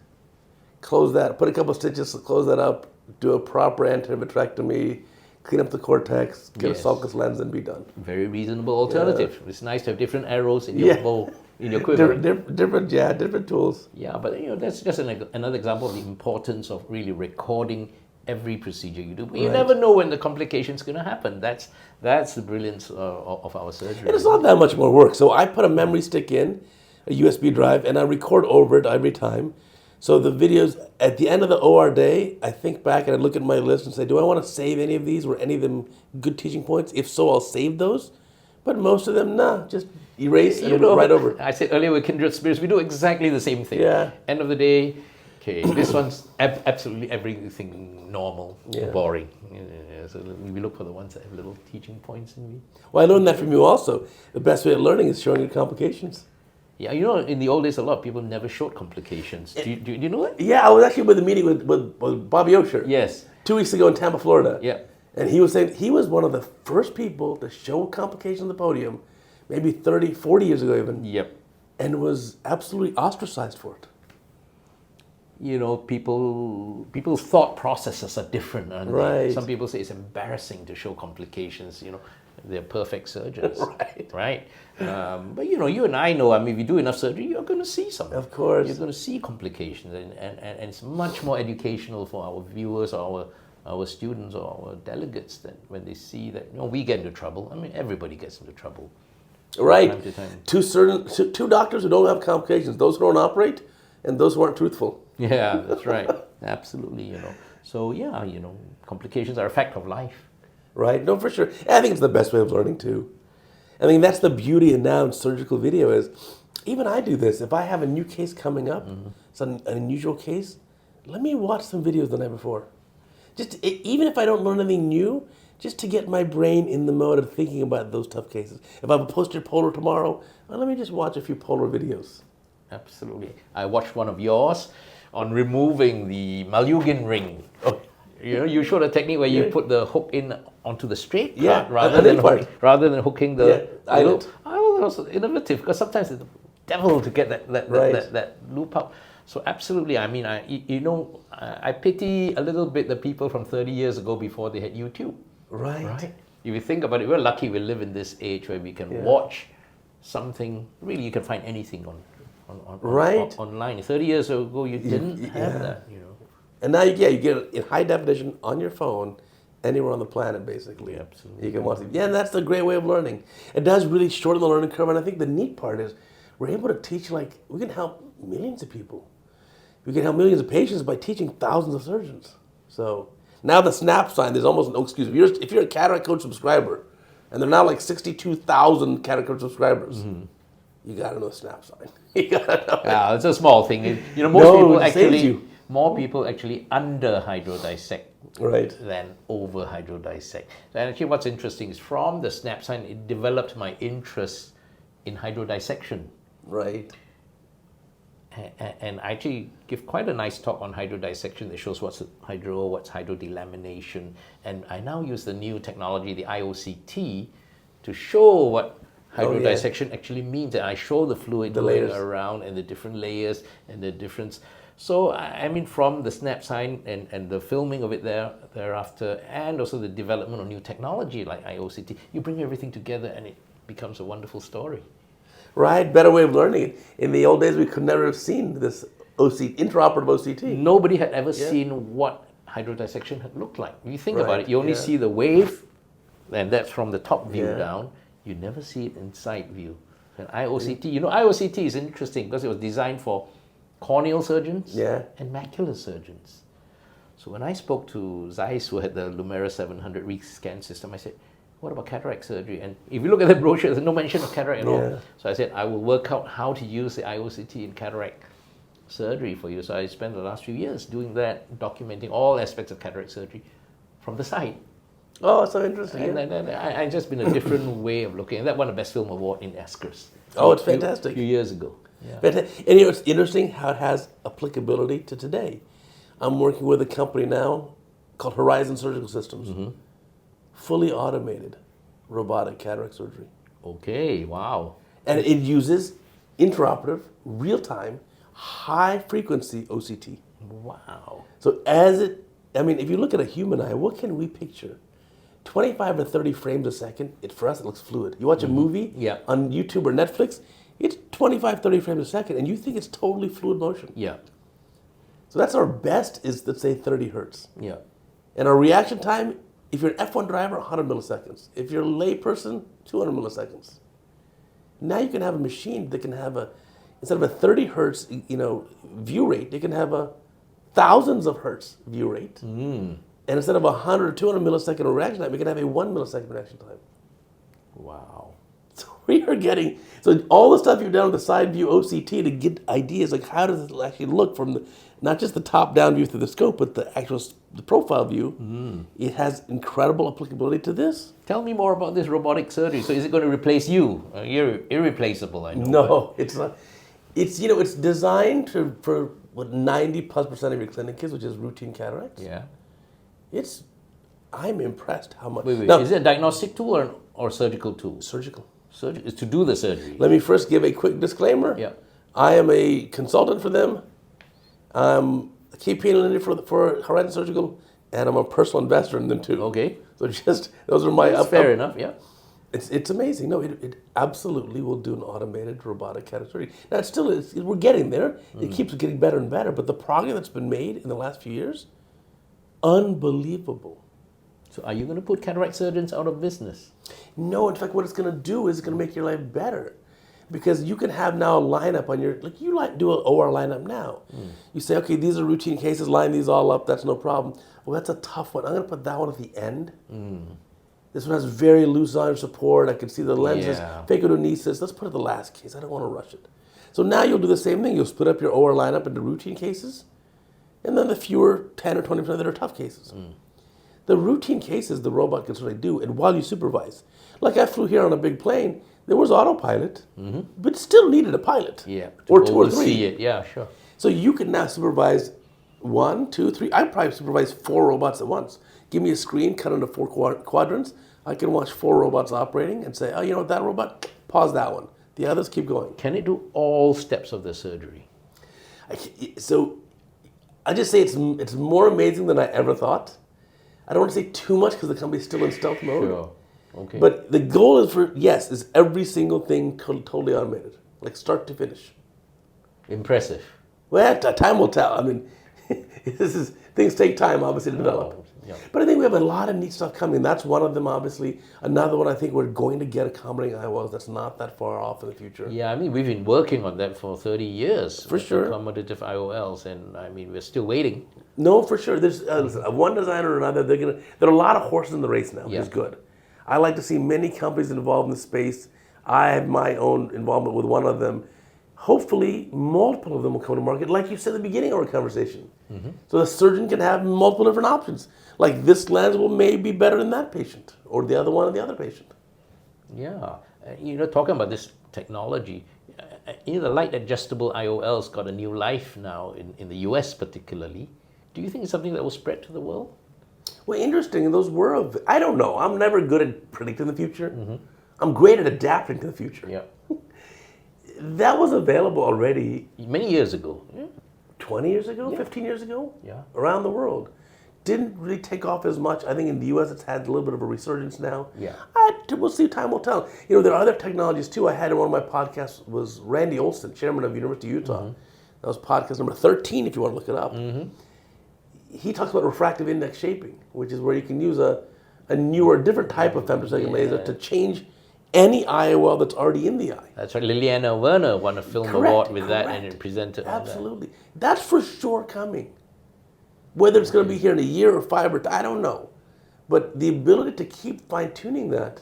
close that, put a couple stitches to close that up, do a proper anterior vitrectomy, clean up the cortex, get a sulcus lens, and be done. Very reasonable alternative. It's nice to have different arrows in your bow, in your quiver. Different tools. Yeah, but that's just another example of the importance of really recording every procedure you do. But you never know when the complication's going to happen. That's the brilliance of our surgery. And it's not that much more work. So I put a memory stick in, a USB drive, and I record over it every time. So the videos, at the end of the OR day, I think back and I look at my list and say, do I want to save any of these? Were any of them good teaching points? If so, I'll save those. But most of them, just erase and right over. I said earlier with kindred spirits, we do exactly the same thing. Yeah. End of the day, okay, this one's absolutely everything normal, boring. So we look for the ones that have little teaching points in me. Well, I learned that from you also. The best way of learning is showing you complications. Yeah, in the old days, a lot of people never showed complications. Do you know that? Yeah, I was actually with a meeting with Bob Yeoh. Yes. 2 weeks ago in Tampa, Florida. Yeah. And he was saying he was one of the first people to show complications on the podium, maybe 30, 40 years ago even. Yep. And was absolutely ostracized for it. People's thought processes are different, aren't they? Right. Some people say it's embarrassing to show complications, they're perfect surgeons. Right. But you and I know, if you do enough surgery, you're going to see something. Of course. You're going to see complications, and it's much more educational for our viewers or our students or our delegates that when they see that we get into trouble. Everybody gets into trouble. Right. From time to time. Two doctors who don't have complications, those who don't operate and those who aren't truthful. Yeah, that's right. Absolutely, So complications are a fact of life. Right, no, for sure. I think it's the best way of learning too. I mean, that's the beauty of now in surgical video is, even I do this. If I have a new case coming up, it's an unusual case, let me watch some videos the night before. Even if I don't learn anything new, just to get my brain in the mode of thinking about those tough cases. If I have a posterior polar tomorrow, let me just watch a few polar videos. Absolutely. I watched one of yours on removing the Malyugin ring. You showed a technique where you put the hook in onto the straight Yeah, part rather than hooking the eyelet. Oh, that was innovative, because sometimes it's the devil to get that loop out. So absolutely, I mean, I pity a little bit the people from 30 years ago before they had YouTube. Right. If you think about it, we're lucky we live in this age where we can watch something. Really, you can find anything online. 30 years ago, you didn't have that, And now you get it in high definition on your phone, anywhere on the planet, basically. Yeah, absolutely. You can watch it. Yeah, and that's the great way of learning. It does really shorten the learning curve, and I think the neat part is we're able to teach, we can help millions of people. We can help millions of patients by teaching thousands of surgeons. So now the snap sign, there's almost no excuse. If you're a CataractCoach subscriber, and there are now 62,000 CataractCoach subscribers, you got to know the snap sign. You got to know. Yeah, it's a small thing. More people actually under hydrodissect than over hydrodissect. And actually, what's interesting is from the snap sign, it developed my interest in hydrodissection. Right. And I actually give quite a nice talk on hydrodissection that shows what's hydrodelamination. And I now use the new technology, the IOCT, to show what hydrodissection actually means. And I show the fluid going around and the different layers and the difference. So, I mean, from the snap sign and the filming of it thereafter, and also the development of new technology like IOCT, you bring everything together and it becomes a wonderful story. Right, better way of learning it. In the old days, we could never have seen this intraoperative OCT. Nobody had ever seen what hydrodissection had looked like. If you think about it, you only see the wave, and that's from the top view down. You never see it inside view. And IOCT, IOCT is interesting because it was designed for corneal surgeons and macular surgeons. So when I spoke to Zeiss, who had the Lumera 700 rescan system, I said, what about cataract surgery? And if you look at the brochure, there's no mention of cataract at all. So I said, I will work out how to use the IOCT in cataract surgery for you. So I spent the last few years doing that, documenting all aspects of cataract surgery from the side. Oh, so interesting. And I just been a different way of looking. And that won a Best Film Award in Ascris. Oh, it's fantastic. A few years ago. Yeah. And it's interesting how it has applicability to today. I'm working with a company now called Horizon Surgical Systems. Fully automated robotic cataract surgery. Okay, wow. And it uses intraoperative, real-time, high-frequency OCT. Wow. So if you look at a human eye, what can we picture? 25 to 30 frames a second, for us it looks fluid. You watch a movie on YouTube or Netflix, it's 25, 30 frames a second, and you think it's totally fluid motion. Yeah. So that's our best is, let's say, 30 hertz. Yeah. And our reaction time, if you're an F1 driver, 100 milliseconds. If you're a lay person, 200 milliseconds. Now you can have a machine that can have instead of a 30 hertz, view rate, you can have thousands of hertz view rate. And instead of 100 or 200 millisecond reaction time, we can have a 1 millisecond reaction time. Wow. So we are getting, all the stuff you've done with the side view OCT to get ideas, how does it actually look from not just the top down view through the scope, but the profile view. It has incredible applicability to this. Tell me more about this robotic surgery. So is it going to replace you? You're irreplaceable, I know. No, it's not. It's designed for what 90+% of your clinic is, which is routine cataracts. Yeah. I'm impressed how much. Wait. Now, is it a diagnostic tool or surgical tool? Surgical. Is to do the surgery. Let me first give a quick disclaimer. Yeah. I am a consultant for them. I'm a key opinion leader for Horizon Surgical, and I'm a personal investor in them too. Okay. So those are my... That's fair enough, yeah. It's amazing. No, it absolutely will do an automated robotic cataract surgery. Now, we're getting there. It keeps getting better and better, but the progress that's been made in the last few years, unbelievable. So are you going to put cataract surgeons out of business? No, in fact, what it's going to do is it's going to make your life better. Because you can have now a lineup on your, do an OR lineup now. You say, okay, these are routine cases, line these all up, that's no problem. Well, that's a tough one. I'm going to put that one at the end. This one has very loose iron support. I can see the lenses, phacodonesis. Let's put it the last case. I don't want to rush it. So now you'll do the same thing. You'll split up your OR lineup into routine cases, and then the fewer 10 or 20% that are tough cases. The routine cases the robot can certainly do, and while you supervise. Like I flew here on a big plane, there was autopilot, but still needed a pilot. Yeah, or 2 or 3. See it. Yeah, sure. So you can now supervise 1, 2, 3. I probably supervise 4 robots at once. give me a screen, cut into 4 quadrants. I can watch 4 robots operating and say, oh, you know what, that robot, pause that one. The others keep going. Can it do all steps of the surgery? So I just say it's more amazing than I ever thought. I don't want to say too much because the company's still in stealth mode. Sure. Okay. But the goal is every single thing totally automated, like start to finish. Impressive. Well, time will tell. I mean, things take time, obviously, to develop. Yeah. But I think we have a lot of neat stuff coming. That's one of them, obviously. Another one, I think we're going to get accommodating IOLs. That's not that far off in the future. Yeah, I mean, we've been working on that for 30 years. For sure. Accommodative IOLs, and I mean, we're still waiting. No, for sure. There's one designer or another. There are a lot of horses in the race now, which is good. I like to see many companies involved in the space. I have my own involvement with one of them. Hopefully, multiple of them will come to market, like you said at the beginning of our conversation. So the surgeon can have multiple different options. Like this lens will maybe be better than that patient, or the other one in the other patient. Yeah, talking about this technology, the light adjustable IOLs got a new life now in the US particularly. Do you think it's something that will spread to the world? Well, interesting. Those were, I don't know. I'm never good at predicting the future. I'm great at adapting to the future. Yeah. That was available already. Many years ago. Yeah. 20 years ago, 15 years ago? Yeah. Around the world. Didn't really take off as much. I think in the US it's had a little bit of a resurgence now. Yeah. We'll see, time will tell. There are other technologies too. I had in one of my podcasts was Randy Olson, chairman of University of Utah. That was podcast number 13 if you want to look it up. He talks about refractive index shaping, which is where you can use a newer, different type of femtosecond laser to change any IOL that's already in the eye. That's right. Liliana Werner won a film award with that, and it presented. Absolutely. That's for sure coming. Whether it's going to be here in a year or 5 or I don't know. But the ability to keep fine-tuning that,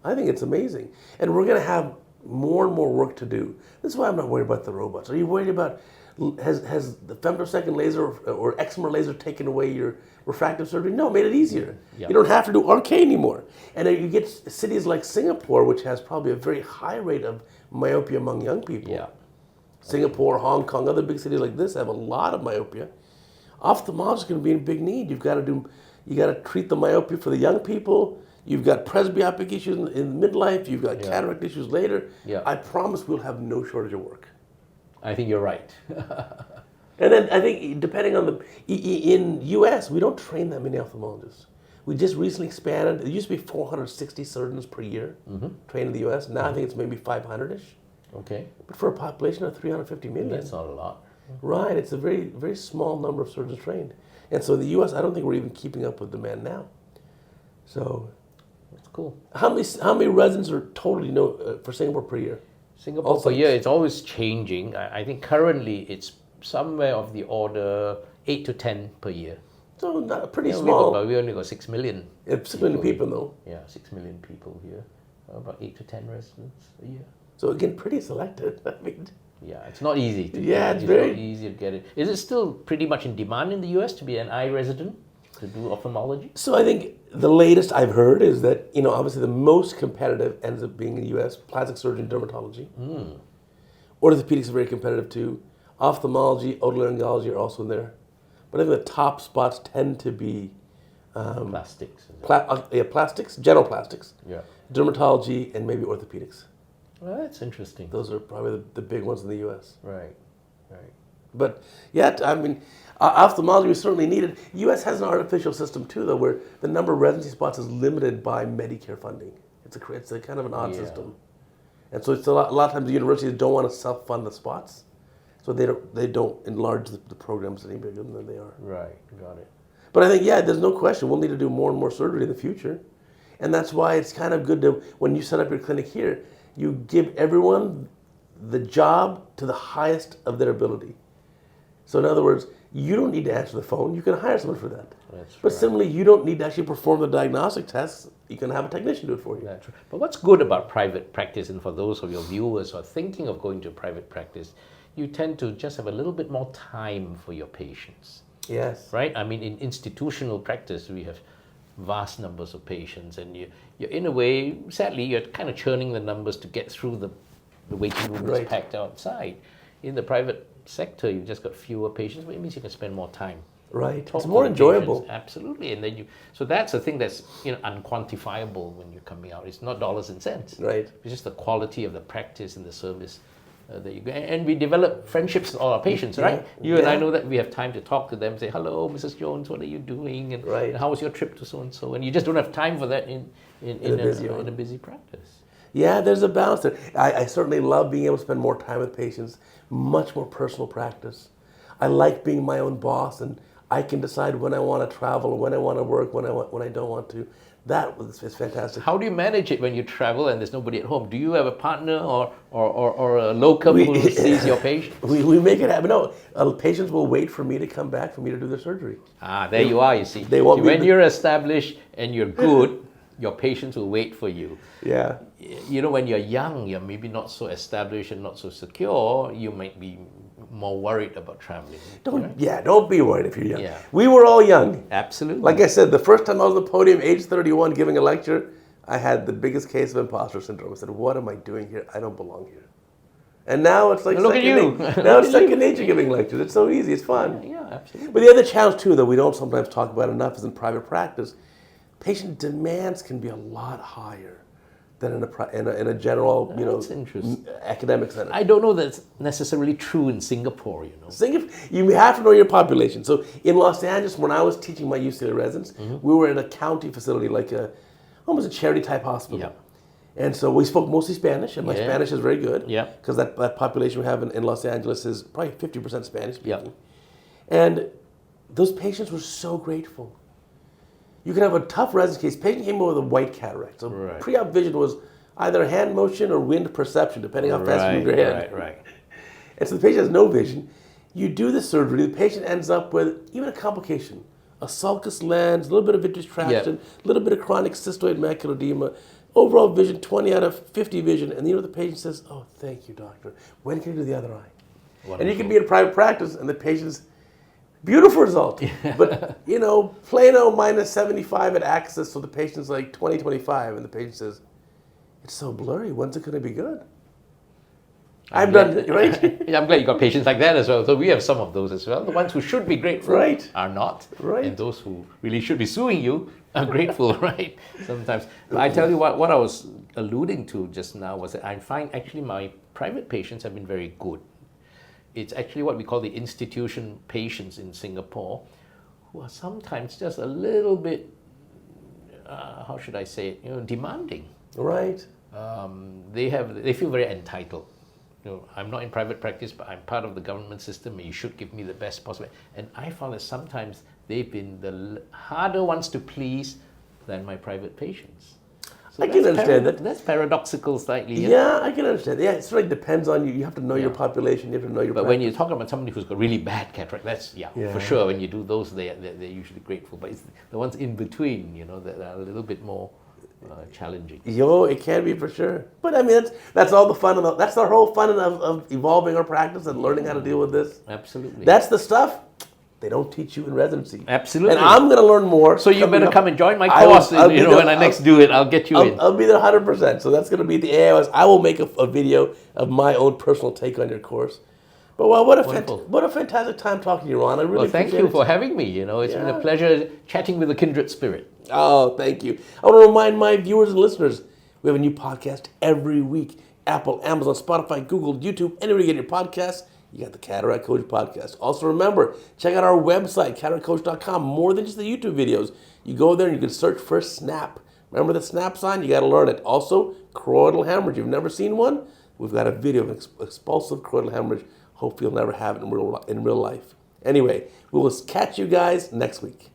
I think it's amazing. And we're going to have more and more work to do. This is why I'm not worried about the robots. Are you worried about, has the femtosecond laser or excimer laser taken away your refractive surgery? No, it made it easier. You don't have to do RK anymore. And you get cities like Singapore, which has probably a very high rate of myopia among young people. Yeah. Singapore, Hong Kong, other big cities like this have a lot of myopia. Ophthalmology is going to be in big need. You got to treat the myopia for the young people. You've got presbyopic issues in midlife. You've got cataract issues later. Yeah. I promise we'll have no shortage of work. I think you're right. And then I think depending on in US, we don't train that many ophthalmologists. We just recently expanded. It used to be 460 surgeons per year trained in the US. Now I think it's maybe 500-ish. Okay. But for a population of 350 million. That's not a lot. Right, it's a very, very small number of surgeons trained. And so in the US, I don't think we're even keeping up with demand now. So that's cool. How many residents are totally for Singapore per year? Singapore per year, it's always changing. I think currently it's somewhere of the order 8 to 10 per year. So not pretty small. We only got 6 million. 6 million people though. Yeah, 6 million people here. About 8 to 10 residents a year. So again, pretty selected. I mean, yeah, it's not easy to it's very not easy to get it. Is it still pretty much in demand in the US to be an eye resident, to do ophthalmology? So I think the latest I've heard is that, obviously the most competitive ends up being in the US, plastic surgery and dermatology. Orthopedics are very competitive too. Ophthalmology, otolaryngology are also in there. But I think the top spots tend to be plastics. Plastics, general plastics, dermatology, and maybe orthopedics. Well, that's interesting. Those are probably the big ones in the U.S. Right. But I mean, ophthalmology is certainly needed. U.S. has an artificial system too, though, where the number of residency spots is limited by Medicare funding. It's a kind of an odd system, and so it's a lot of times the universities don't want to self-fund the spots, so they don't enlarge the programs any bigger than they are. Right. Got it. But I think there's no question we'll need to do more and more surgery in the future, and that's why it's kind of good to when you set up your clinic here. You give everyone the job to the highest of their ability. So in other words, you don't need to answer the phone. You can hire someone for that. But similarly, you don't need to actually perform the diagnostic tests. You can have a technician do it for you. That's right. But what's good about private practice, and for those of your viewers who are thinking of going to private practice, you tend to just have a little bit more time for your patients. Yes. Right? I mean, in institutional practice, we have vast numbers of patients, and you're in a way, sadly, you're kind of churning the numbers to get through the waiting room is packed outside. In the private sector, you've just got fewer patients, but it means you can spend more time Right. Talk It's more to the enjoyable. patients. Absolutely. And then so that's the thing that's unquantifiable when you're coming out. It's not dollars and cents. Right. It's just the quality of the practice and the service that you get. And we develop friendships with all our patients, right? You and I know that we have time to talk to them, say, hello, Mrs. Jones, what are you doing? And how was your trip to so-and-so? And you just don't have time for that in a busy practice. Yeah, there's a balance there. I certainly love being able to spend more time with patients, much more personal practice. I like being my own boss, and I can decide when I want to travel, when I want to work, when I don't want to. That is fantastic. How do you manage it when you travel and there's nobody at home? Do you have a partner or a locum who sees your patients? We make it happen. No, patients will wait for me to come back for me to do their surgery. There you are, you see. When you're established and you're good, your patients will wait for you. Yeah. When you're young, you're maybe not so established and not so secure, you might be more worried about traveling. Don't be worried if you're young. Yeah. We were all young. Absolutely. Like I said, the first time I was on the podium, age 31, giving a lecture, I had the biggest case of imposter syndrome. I said, what am I doing here? I don't belong here. And now it's like look at you. Now it's second nature giving lectures. It's so easy. It's fun. Yeah, absolutely. But the other challenge too that we don't sometimes talk about enough is in private practice, patient demands can be a lot higher than in a general, That's interesting. academic center. I don't know that's necessarily true in Singapore, You have to know your population. So in Los Angeles, when I was teaching my UCLA residents, we were in a county facility, like almost a charity type hospital. Yeah. And so we spoke mostly Spanish, and my Spanish is very good. Yeah. Because that population we have in Los Angeles is probably 50% Spanish speaking. Yeah. And those patients were so grateful. You could have a tough residence case. Patient came in with a white cataract. So pre-op vision was either hand motion or wind perception, depending how fast you move your hand. Right. And so the patient has no vision. You do the surgery, the patient ends up with even a complication. A sulcus lens, a little bit of vitreous traction, a little bit of chronic cystoid macular edema, overall vision, 20 out of 50 vision. And the patient says, oh, thank you, doctor. When can you do the other eye? Wonderful. And you can be in private practice and the patient's beautiful result. But, Plano minus 75 at Axis, so the patient's like 20, 25, and the patient says, it's so blurry, when's it going to be good? I'm glad you got patients like that as well. So we have some of those as well. The ones who should be grateful are not. Right. And those who really should be suing you are grateful, right? Sometimes. But I tell you what I was alluding to just now was that I find actually my private patients have been very good. It's actually what we call the institution patients in Singapore who are sometimes just a little bit, how should I say it, demanding. Right. They feel very entitled. I'm not in private practice, but I'm part of the government system and you should give me the best possible. And I found that sometimes they've been the harder ones to please than my private patients. So I can understand that. That's paradoxical slightly. Yeah, I can understand. Yeah, it sort of depends on you. You have to know your population. You have to know your But when you're talking about somebody who's got really bad cataract, that's, for sure. When you do those, they're usually grateful. But it's the ones in between, that are a little bit more challenging. It can be for sure. But I mean, that's all the fun of that's the whole fun of evolving our practice and learning how to deal with this. Absolutely. That's the stuff they don't teach you in residency. Absolutely. And I'm going to learn more. So you better come and join my course. When I next do it, I'll get you in. I'll be there 100%. So that's going to be the AIOS. I will make a video of my own personal take on your course. But what a fantastic time talking to you, Ron. I really appreciate it. Thank you for having me. It's been a pleasure chatting with a kindred spirit. Oh, thank you. I want to remind my viewers and listeners, we have a new podcast every week. Apple, Amazon, Spotify, Google, YouTube, anywhere you get your podcasts, you got the Cataract Coach podcast. Also remember, check out our website, CataractCoach.com. More than just the YouTube videos. You go there and you can search for SNAP. Remember the SNAP sign? You got to learn it. Also, choroidal hemorrhage. You've never seen one? We've got a video of expulsive choroidal hemorrhage. Hopefully you'll never have it in real life. Anyway, we will catch you guys next week.